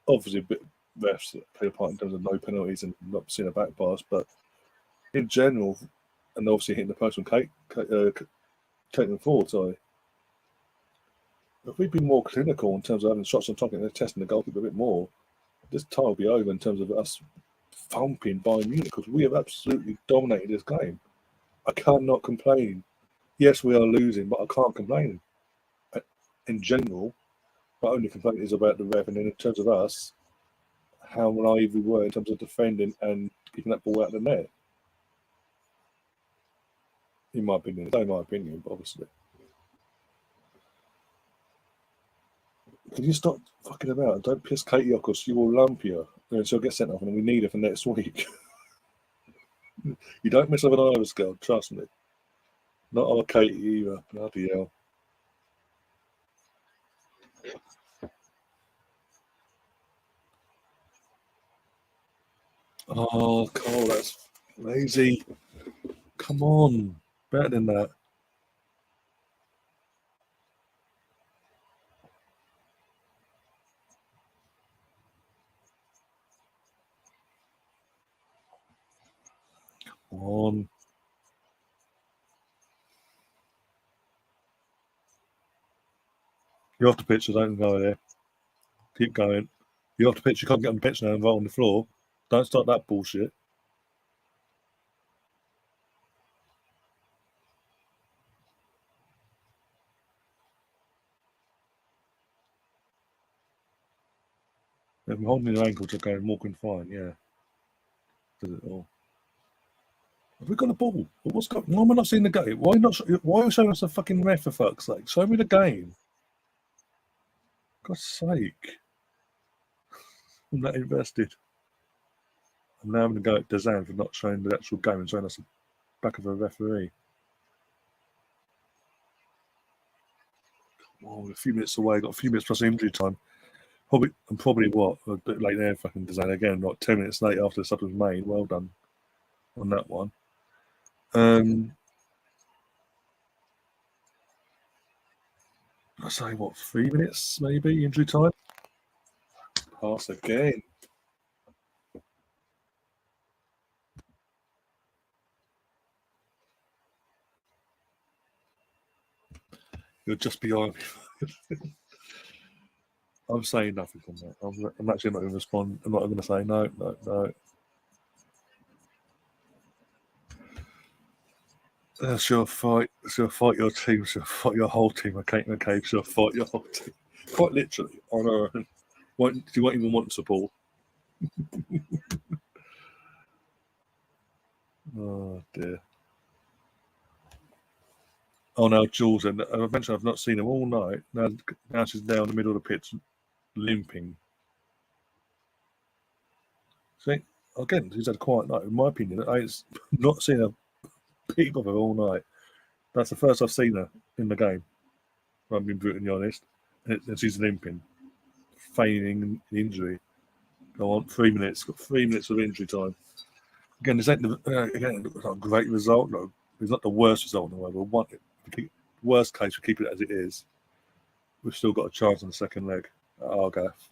obviously a bit refs that play a part in terms of no penalties and not seeing a back pass, but in general, and obviously hitting the post from Caitlin Ford, sorry. If we'd been more clinical in terms of having shots on target and testing the goalkeeper a bit more, this tie will be over in terms of us thumping Bayern Munich because we have absolutely dominated this game. I cannot complain. Yes, we are losing, but I can't complain. In general, my only complaint is about the ref, and then in terms of us, how naive we were in terms of defending and keeping that ball out of the net. In my opinion, it's my opinion, but obviously. Can you stop fucking about and don't piss Katie off because she will lump you and she'll get sent off and we need her for next week. You don't mess up an Irish girl, trust me. Not our Katie either. Bloody hell. Oh, Cole, that's lazy. Come on. Better than that. Come on. You're off the pitch, so don't go there. Keep going. You're off the pitch, you can't get on the pitch now and roll on the floor. Don't start that bullshit. If I'm holding your ankle to go and walking fine, yeah. Does it all. Have we got a ball? What's going? Why am I not seeing the game? Why not? Why are you showing us a fucking ref for fuck's sake? Show me the game. God's sake! I'm not invested. I'm now going to go at Dazan for not showing the actual game and showing us the back of a referee. Oh, a few minutes away. Got a few minutes plus injury time. Probably what a bit late there. Fucking Dazan again. Like 10 minutes late after the sub was made. Well done on that one. I say what 3 minutes maybe injury time. Pass again. You'll just be on. I'm saying nothing on that. I'm actually not going to respond. I'm not going to say no. She'll fight. She'll fight your team. She'll fight your whole team. I can't McCabe. She'll fight your whole team. Quite literally on her own. She won't even want support. Oh dear. Oh no, Jules. And I mentioned I've not seen him all night. Now she's down the middle of the pitch, limping. See, again, she's had a quiet night. In my opinion, I've not seen a peep of her all night. That's the first I've seen her in the game. I'm being brutally honest. And she's limping, feigning an injury. Go on, 3 minutes. Got 3 minutes of injury time. Again, this ain't again not a great result. No, it's not the worst result in the world. But worst case, we keep it as it is. We've still got a chance on the second leg at Argath.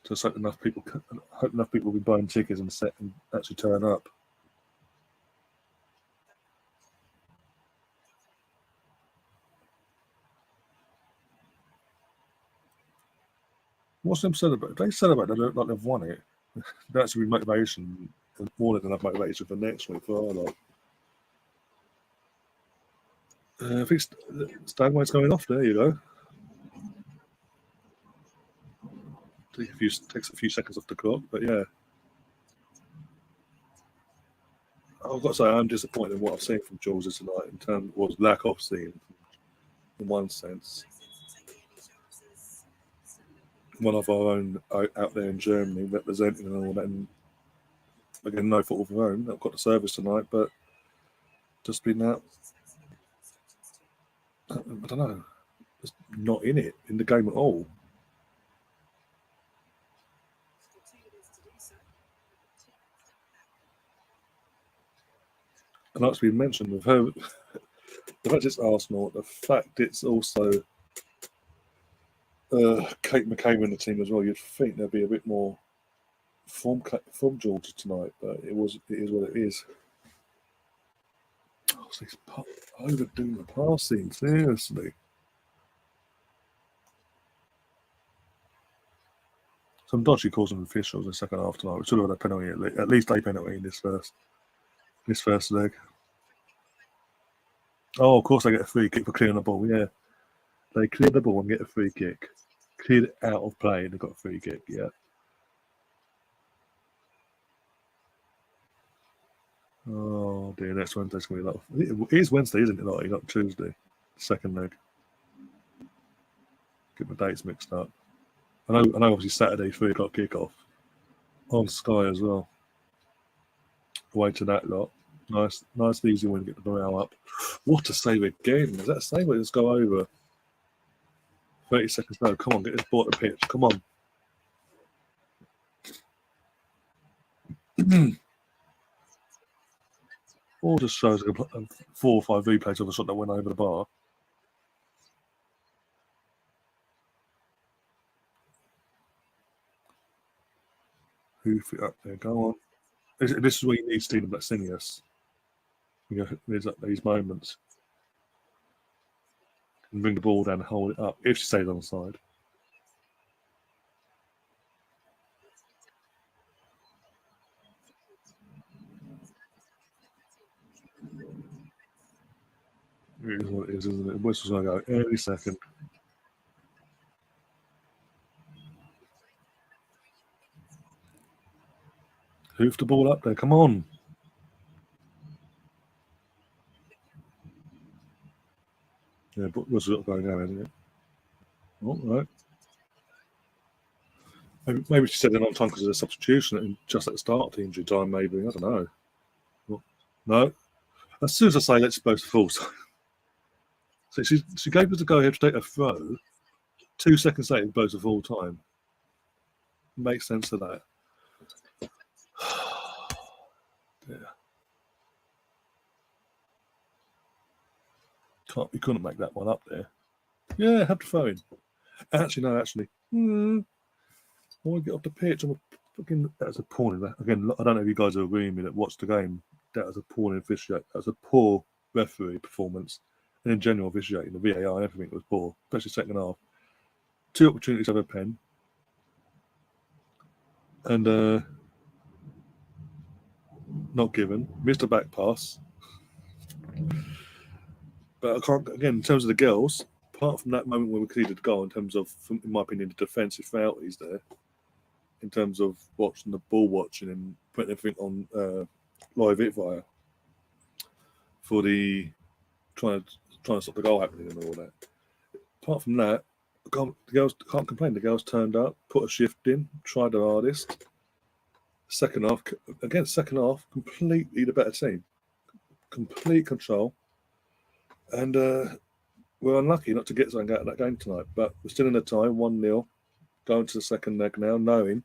Just hope enough people will be buying tickets and actually turn up. What's them celebrate? They celebrate like they've won it. That should be motivation, more than enough motivation for next week for our lot. I think Stagway's going off. There you go. Takes a few seconds off the clock, but yeah. I've got to say, I'm disappointed in what I've seen from Jules tonight in terms of lack of seeing, in one sense. One of our own out there in Germany representing and all that. And again, no fault of our own. I've got the service tonight, but just been that. I don't know. Just not in it, in the game at all. And like we mentioned with her, the fact it's Arsenal, the fact it's also Kate McCabe in the team as well, you'd think there'd be a bit more from Georgia tonight, but it is what it is. Oh, so he's overdoing the passing, seriously. Some dodgy calls on officials in the second half tonight. We should have had a penalty, at least a penalty in this first leg. Oh, of course they get a free kick for clearing the ball, yeah. They clear the ball and get a free kick. Cleared it out of play and they got a free kick, yeah. Oh dear, next Wednesday's going to be like... It is Wednesday, isn't it? Not Tuesday. Second leg. Get my dates mixed up. I know obviously Saturday, 3 o'clock kickoff. On Sky as well. Away to that lot. Nice easy win to get the morale up. What a save again. Is that a save or just go over? 30 seconds no. Come on, get this ball at the pitch. Come on. Or just shows like 4 or 5 replays of a shot that went over the bar. Hoof it up there. Go on. This is where you need Stephen Blacksinius. There's these moments. And bring the ball down and hold it up if she stays on the side. It is what it is, isn't it? The whistle's going to go any second. Hoof the ball up there. Come on. Yeah, but whistle's not going down, isn't it? All right. Maybe she said they're not time because of the substitution and just at the start of the injury time, maybe. I don't know. Well, no. As soon as I say let's supposed to full time. So she gave us the go ahead to take a throw. 2 seconds later, it goes to full time. Makes sense of that. Yeah. You couldn't make that one up there. Yeah, have to throw in. Actually, no, I want to get off the pitch. That was appalling. Again, I don't know if you guys are agreeing with me that watched the game. That was appalling officiating. That was a poor referee performance. And in general, officiating, the VAR and everything was poor, especially second half. 2 opportunities of a pen. And not given. Missed a back pass. But I can't, again, in terms of the girls, apart from that moment where we conceded the goal, in terms of, in my opinion, the defensive frailties there, in terms of watching the ball watching and putting everything on live it via for the trying to stop the goal happening and all that. Apart from that, the girls can't complain. The girls turned up, put a shift in, tried their hardest. Second half, completely the better team. Complete control. And we're unlucky not to get something out of that game tonight. But we're still in the tie, 1-0. Going to the second leg now, knowing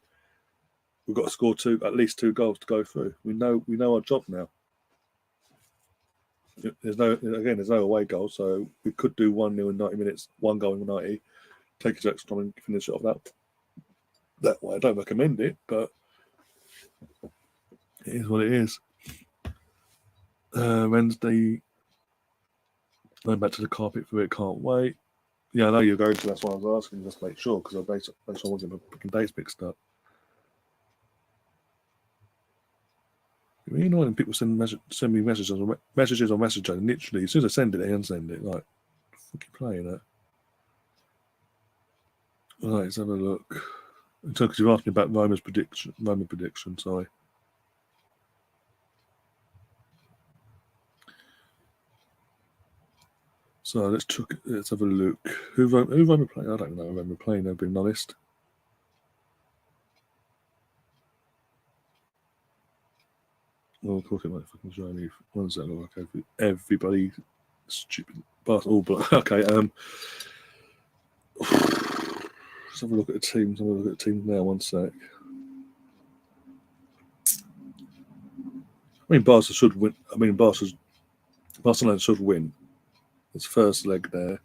we've got to score at least 2 goals to go through. We know our job now. There's no away goal, so we could do 1-0 in 90 minutes, 1 goal in 90, take it to extra time and finish it off that way. I don't recommend it, but it is what it is. Wednesday, going back to the carpet for it, can't wait. Yeah, I know you're going to. That's why I was asking, just to make sure, because I basically wasn't picking dates mixed up. It's really annoying when people send me messages on Messenger, and literally, as soon as I send it, they unsend it. Like, fuck you playing it? Right, let's have a look. Because you've asked me about Roma's prediction, sorry. So let's have a look. Who Roma playing? I don't know who Roma playing, I've been honest. Well, of course it might fucking show me. One second, okay, everybody stupid bastard. But okay, let's have a look at the teams. Now, one sec. I mean, Barca should win. Barcelona should win. It's first leg there.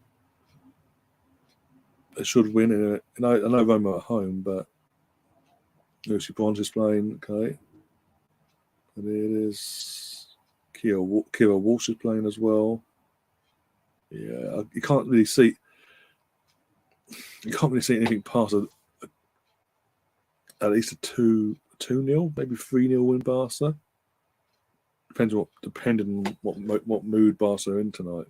They should win. And I know Roma at home, but Lucy Bronze is playing. Okay, and it is Kira Walsh is playing as well. Yeah, you can't really see. You can't really see anything past at least a 2-0, maybe 3-0 win Barca. Depending on what mood Barca are in tonight.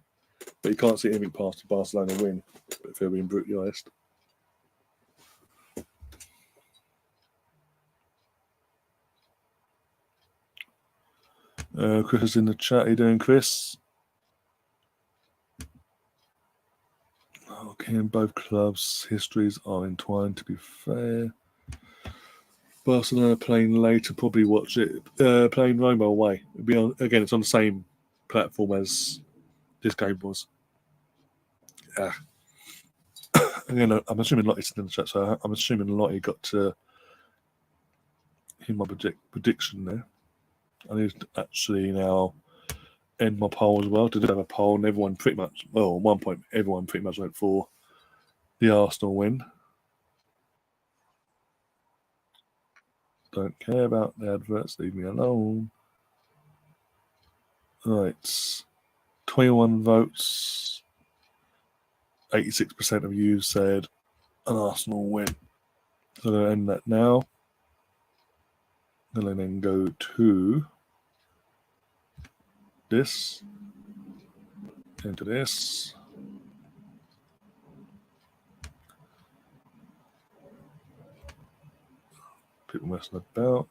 But you can't see anything past a Barcelona win, if they're being brutally honest. Chris is in the chat. How you doing, Chris? Okay, in both clubs, histories are entwined, to be fair. Barcelona playing later, probably watch it. Playing Roma away. It'll be on, again, it's on the same platform as this game was. Again, I'm assuming Lottie's in the chat, so I'm assuming Lottie got to hear my prediction there. I need to actually now end my poll as well. Did have a poll, and everyone pretty much, well, at one point, everyone pretty much went for the Arsenal win. Don't care about the adverts, leave me alone. Right, 21 votes. 86% of you said an Arsenal win. So I'm going to end that now. And then go to this, into this. People messing about.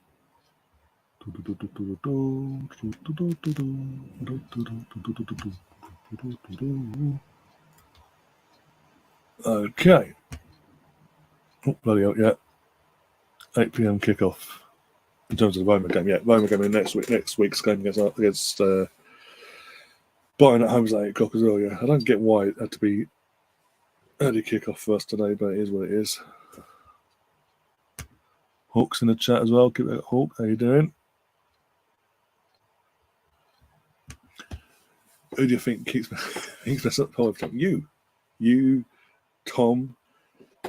Okay. Oh, bloody hell, yeah. 8 p.m. kickoff. In terms of the Roma game, yeah. Roma game in next week's game against Bayern at home is at 8 o'clock as well, yeah. I don't get why it had to be early kickoff for us today, but it is what it is. Hawk's in the chat as well. Keep it, Hawk. How you doing? Who do you think keeps messing up the whole time? You, Tom,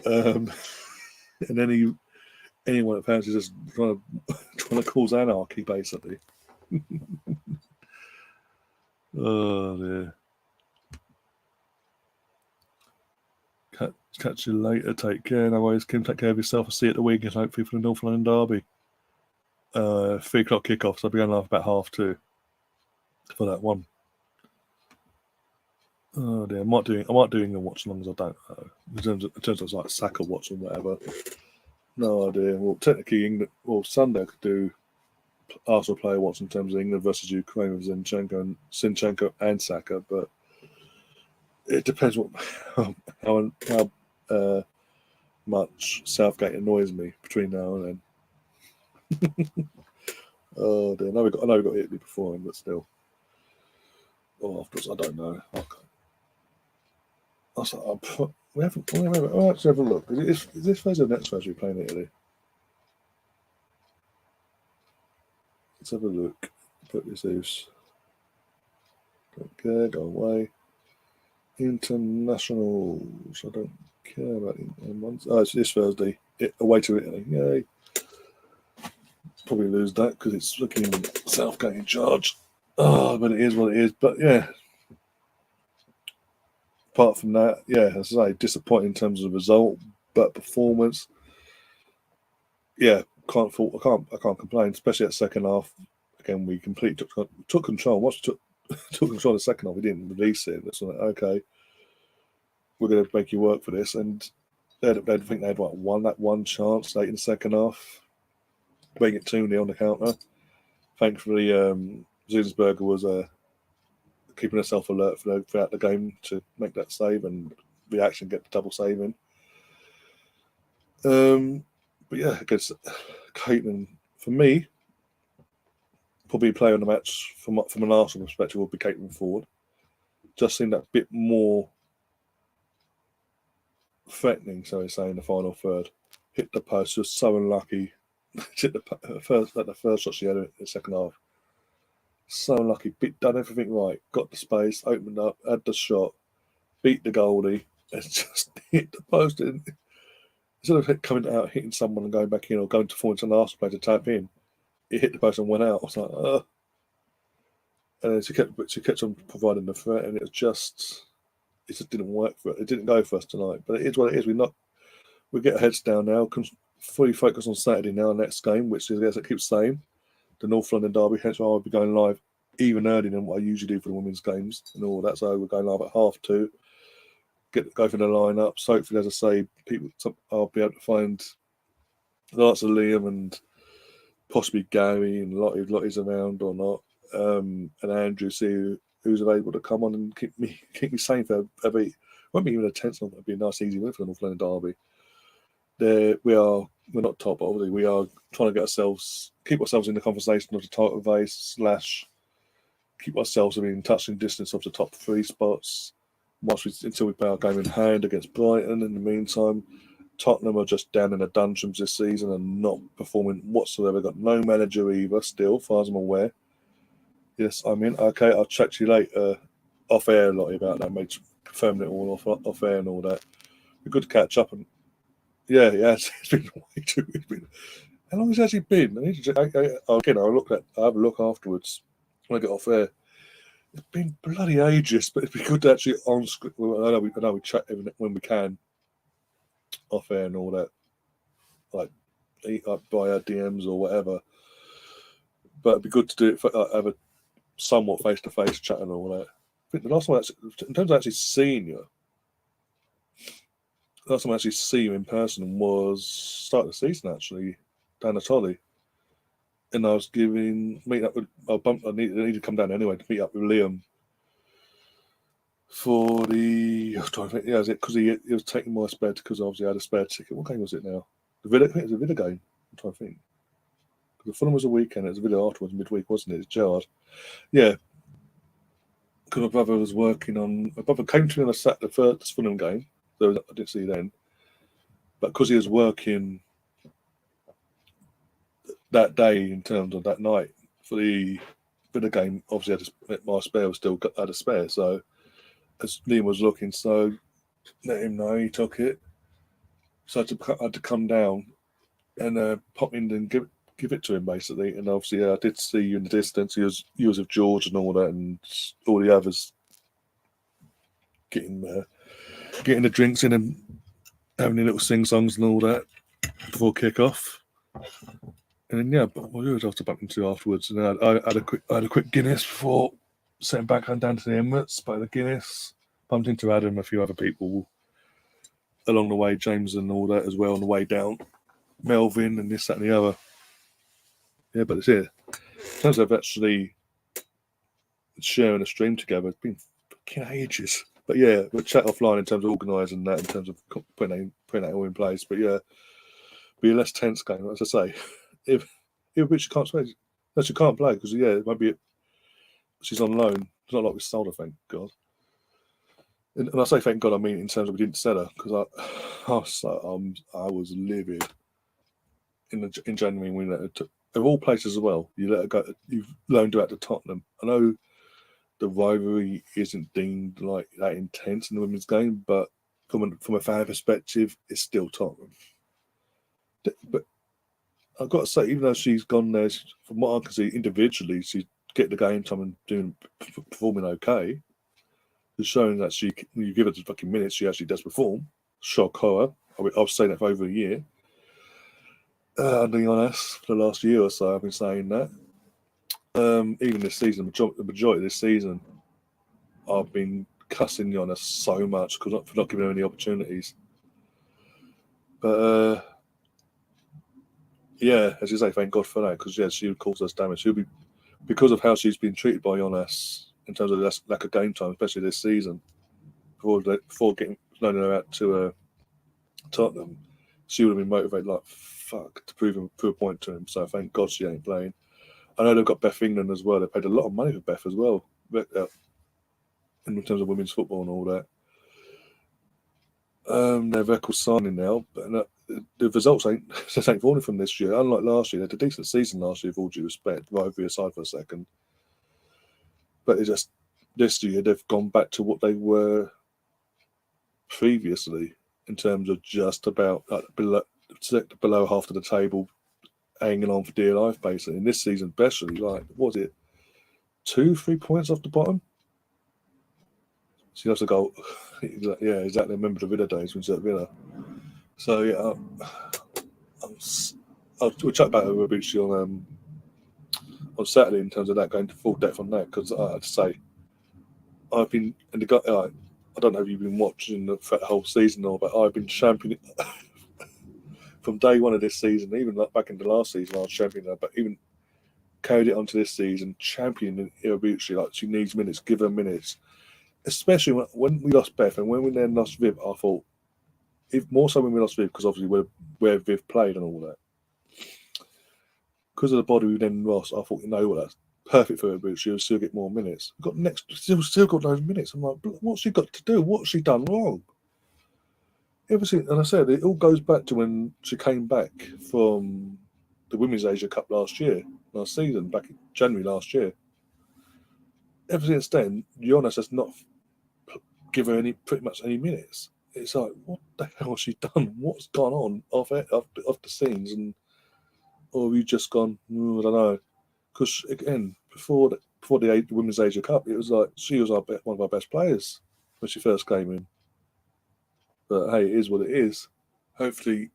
and anyone that fancies just trying to cause anarchy, basically. Oh dear. Catch you later. Take care. No worries, Kim. Take care of yourself. I'll see you at the weekend, hopefully, for the North London derby. 3 o'clock kickoff, so I'll be going live about 2:30 for that one. Oh dear, I might do a watch alongs. I don't know. In terms of like Saka watch or whatever. No idea. Well, technically, England. Well, Sunday I could do Arsenal player watch in terms of England versus Ukraine with Zinchenko and Saka, but it depends how much Southgate annoys me between now and then. Oh dear, I know we got Italy before him, but still. Or afterwards, I don't know. We haven't. Let's have a look. Is this Thursday or next Thursday we playing Italy? Let's have a look. Put this loose. Don't care. Go away. Internationals. I don't care about the ones. Oh, it's this Thursday. Away to Italy. Yay. Probably lose that because it's looking Southgate in charge. Oh, but it is what it is. But yeah. apart from that, yeah, as I say, disappointing in terms of the result, but performance, yeah, I can't complain, especially that second half. Again, we completely took control. Once we took control of the second half, we didn't release it. It's like, okay, we're going to make you work for this. And they'd think they had one chance late in the second half, making it 2-0 on the counter. Thankfully, Zinsberger was keeping herself alert throughout the game to make that save and reaction, get the double save in. But yeah, against Caitlin, for me, probably player of the match from an Arsenal perspective would be Caitlin Ford. Just seemed that bit more threatening, so to say, in the final third. Hit the post, just so unlucky. Hit the first shot she had in the second half. So unlucky. Done everything right. Got the space, opened up, had the shot, beat the goalie, and just hit the post. Instead of coming out, hitting someone and going back in, or going to forward to an Arsenal player to tap in, it hit the post and went out. I was like, ugh. And then she kept on providing the threat, and it just didn't work for it. It didn't go for us tonight, but it is what it is. We get our heads down now. Fully focus on Saturday now, next game, which is, as I keep saying, the North London derby. Hence why I'll be going live even earlier than what I usually do for the women's games and all that. So we're going live at 2:30. Go for the lineup. So hopefully, as I say, I'll be able to find the likes of Liam and possibly Gary and Lottie's around or not, and Andrew, see who's available to come on and keep me sane for a bit. Won't be even a tense. It'll be a nice easy win for the North London derby. We're not top, but obviously we are trying to keep ourselves in the conversation of the title race / keep ourselves within touching distance of the top 3 spots until we play our game in hand against Brighton. In the meantime, Tottenham are just down in the doldrums this season and not performing whatsoever. Got no manager either, still, as far as I'm aware. Yes, I'm in. Okay, I'll chat to you later off air, Lottie, about that, mate. Confirming it all off air and all that. Be good to catch up. And yeah, it's been way too. How long has it actually been? I need to again. I'll have a look afterwards when I get off air. It's been bloody ages, but it'd be good to actually on script. I know we chat when we can off air and all that, like by our DMs or whatever. But it'd be good to do it have a somewhat face-to-face chat and all that. I think the last time, in terms of actually seeing you, the last time I actually see you in person was start of the season, actually, down at Tolly. And I was meeting up with, I needed to come down anyway to meet up with Liam for the, I was trying to think, is it because he was taking my spare, because obviously I had a spare ticket. What game was it now? I think it was a Villa game. I'm trying to think. The Fulham was a weekend, it was a Villa afterwards, midweek, wasn't it? It's Gerrard. Yeah. Because my brother came to me on the first Fulham game, so I didn't see then. But because he was working that day in terms of that night for the game, obviously my spare was still had a spare. So as Liam was looking, so let him know he took it. So I had to come down and pop in and give it to him basically. And obviously I did see you in the distance. He was with George and all that, and all the others getting the drinks in and having the little sing-songs and all that before kick-off. And then, yeah, but what was I to bump into afterwards? And I had a quick Guinness before setting back on down to the Emirates. But the Guinness, bumped into Adam, a few other people along the way, James and all that as well on the way down, Melvin and this, that, and the other. Yeah, but it's here. In terms of actually sharing a stream together, it's been fucking ages. But yeah, we'll chat offline in terms of organising that, in terms of putting that all in place. But yeah, be a less tense game, as I say. If she can't play, no, she can't play because it might be she's on loan. It's not like we sold her, thank God. And I say thank God, I mean in terms of we didn't sell her, because I was livid in January when we let her of all places as well. You let her go. You've loaned her out to Tottenham. I know the rivalry isn't deemed like that intense in the women's game, but from a fan perspective, it's still Tottenham. But I've got to say, even though she's gone there, from what I can see individually, she's getting the game time and performing okay. It's showing that when you give her the fucking minutes, she actually does perform. Shock horror. I've saying that for over a year. I'll be honest, for the last year or so, I've been saying that. Even this season, the majority of this season, I've been cussing Giannis so much for not giving her any opportunities. But yeah, as you say, thank God for that, because she would cause us damage. She'll be, because of how she's been treated by Giannis in terms of lack of game time, especially this season, before getting loaning her out to Tottenham, she would have been motivated like fuck to prove a point to him. So thank God she ain't playing. I know they've got Beth England as well. They paid a lot of money for Beth as well, in terms of women's football and all that. They're record signing now, but the results ain't falling from this year. Unlike last year, they had a decent season last year, with all due respect. Rivalry aside for a second, but it's just this year they've gone back to what they were previously in terms of just about below half of the table, hanging on for dear life, basically. In this season, especially, like, what was it, 2-3 points off the bottom? She lost a goal. Yeah, exactly. I remember the Villa days when she was at Villa. So yeah, we'll chat about Uefa on Saturday in terms of that, going to full depth on that, because I have to say, I've been I don't know if you've been watching the whole season or, but I've been championing from day one of this season. Even like back in the last season, I was championing, but even carried it onto this season, championing Iwabuchi. Like, she needs minutes, give her minutes. Especially when we lost Beth and when we then lost Viv, I thought, if more so when we lost Viv, because obviously where Viv played and all that. Because of the body we then lost, I thought, you know what, that's perfect for her. She'll still get more minutes. Still got those minutes. I'm like, what's she got to do? What's she done wrong? And I said, it all goes back to when she came back from the Women's Asia Cup last season, back in January last year. Ever since then, Giannis has not given her pretty much any minutes. It's like, what the hell has she done? What's gone on off the scenes? Or have you just gone, I don't know. Because again, before the Women's Asia Cup, it was like she was one of our best players when she first came in. But hey, it is what it is. Hopefully,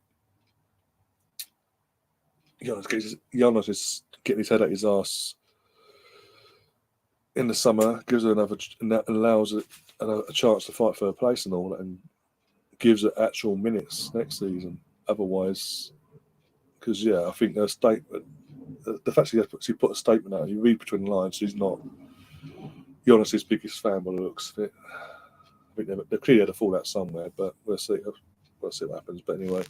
Giannis is getting his head out his ass in the summer, gives her allows it a chance to fight for a place and all that, and gives her actual minutes next season. Otherwise, because I think her statement, the fact she put a statement out, you read between the lines, she's not Giannis' biggest fan by the looks of it. I think they've clearly had a fallout somewhere, but we'll see. We'll see what happens. But anyway,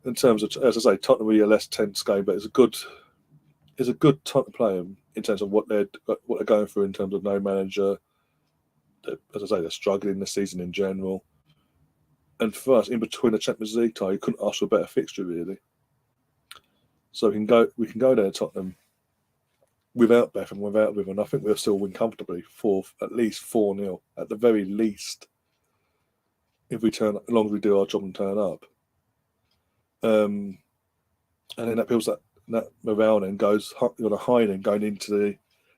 in terms of, as I say, Tottenham will be a less tense game, but it's a good time to play them in terms of what they're going through in terms of no manager. As I say, they're struggling this season in general. And for us, in between the Champions League tie, you couldn't ask for a better fixture, really. So we can go there, Tottenham, without Beth and without Viv, and I think we'll still win comfortably at least 4-0 at the very least. If we as long as we do our job and turn up, and then that builds that morale then goes on a high then going into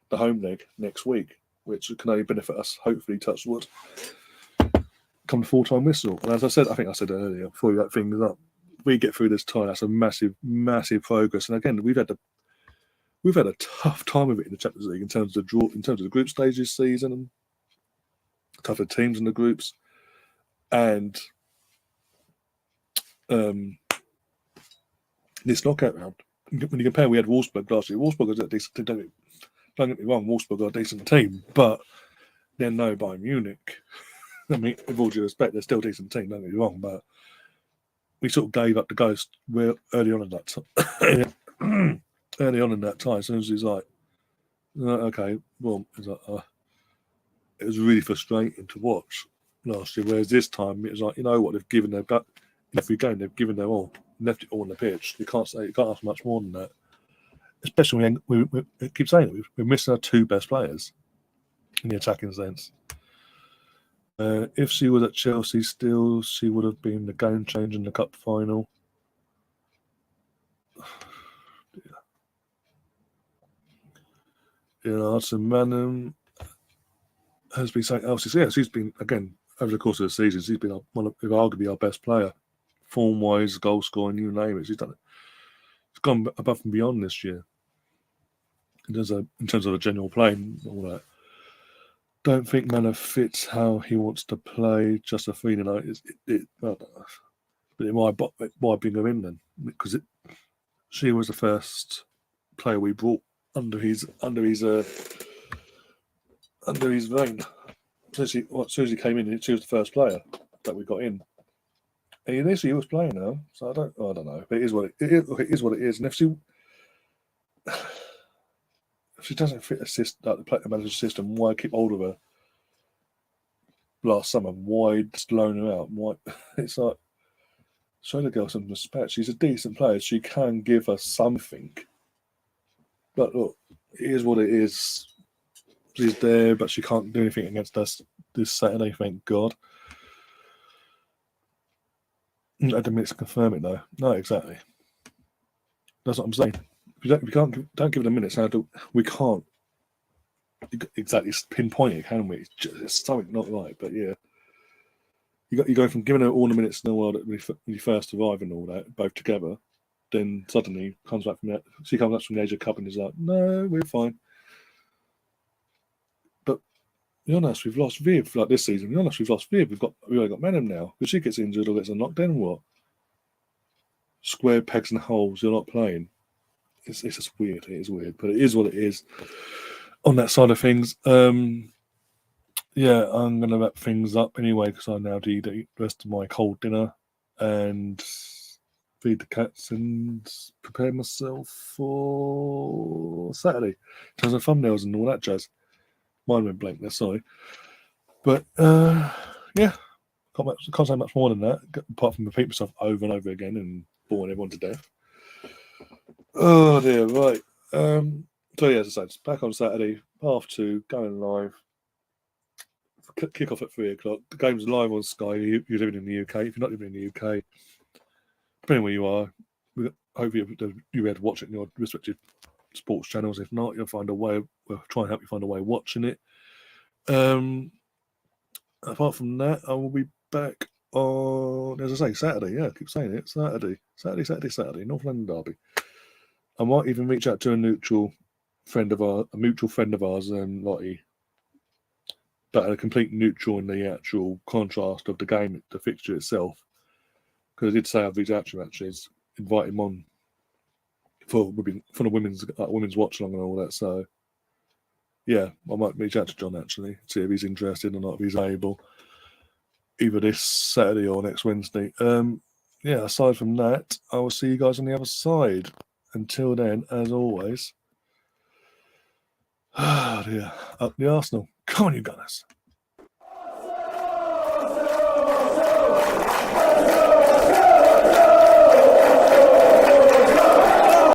the home leg next week, which can only benefit us. Hopefully, touch wood, come the full-time whistle. And as I think I said earlier, before we wrap things up, we get through this tie. That's a massive, massive progress. And again, we've had a tough time of it in the Champions League in terms of the group stage this season, and tougher teams in the groups, and this knockout round. When you compare, we had Wolfsburg last year. Wolfsburg was a decent team. Don't get me wrong, Wolfsburg are a decent team, but they're no Bayern Munich. I mean, with all due respect, they're still a decent team. Don't get me wrong, but we sort of gave up the ghost early on in that time. Early on in that time, as soon as he's like, okay, well, it was really frustrating to watch last year. Whereas this time, it was like, you know what, they've given their gut in every game. They've given their all, left it all on the pitch. You can't ask much more than that. Especially when we keep saying it, we're missing our two best players in the attacking sense. If she was at Chelsea still, she would have been the game changer in the cup final. Arsenal Manham. has been something else. She's been, again, over the course of the season, she's been one of arguably our best player. Form-wise, goal scoring, you name it. She's done it. It's gone above and beyond this year. In terms of a general play and all that. Don't think Manor fits how he wants to play. Just a feeling like but it might bring her in then, because she was the first player we brought under his vein. As soon as he came in, she was the first player that we got in. And initially he was playing now, so I don't know. But it is what it is. And if she doesn't fit the manager's system, why keep hold of her? Last summer, why just loan her out? Why? It's like, show the girl some respect. She's a decent player. She can give us something. But look, it is what it is. She's there, but she can't do anything against us this Saturday, thank God. At the minutes to confirm it, though. No, exactly. That's what I'm saying. If you don't give it a minute, we can't exactly pinpoint it, can we? It's something not right, but yeah. You go from giving her all the minutes in the world when you first arrive and all that, both together, then suddenly she comes back from the Asia Cup and is like, no, we're fine. But be honest, we've lost Viv like this season. Be honest, we've lost Viv. We've only got Menem now. If she gets injured or gets a knock, then what? Square pegs and holes. You're not playing. It's just weird. It is weird, but it is what it is. On that side of things, yeah, I'm going to wrap things up anyway because I now need to eat the rest of my cold dinner and feed the cats and prepare myself for Saturday in terms of thumbnails and all that jazz. Mine went blank there, sorry. But, yeah, can't say much more than that, apart from repeat myself over and over again and boring everyone to death. Oh, dear, right. So, yeah, as I said, it's back on Saturday, 2:30, going live. Kick off at 3:00. The game's live on Sky. You're living in the UK. If you're not living in the UK, depending where you are, hopefully you'll be able to watch it in your respective sports channels. If not, you'll find a way. We'll try and help you find a way of watching it. Apart from that, I will be back on, as I say, Saturday. Yeah, I keep saying it. Saturday. North London derby. I might even reach out to a mutual friend of ours, Lottie. But a complete neutral in the actual contrast of the game, the fixture itself. Because I did say I'd reach out to him, actually, invite him on for the women's watch along and all that. So, yeah, I might reach out to John, actually, see if he's interested or not, if he's able, either this Saturday or next Wednesday. Yeah, aside from that, I will see you guys on the other side. Until then, as always, dear, up the Arsenal. Come on, you Gunners.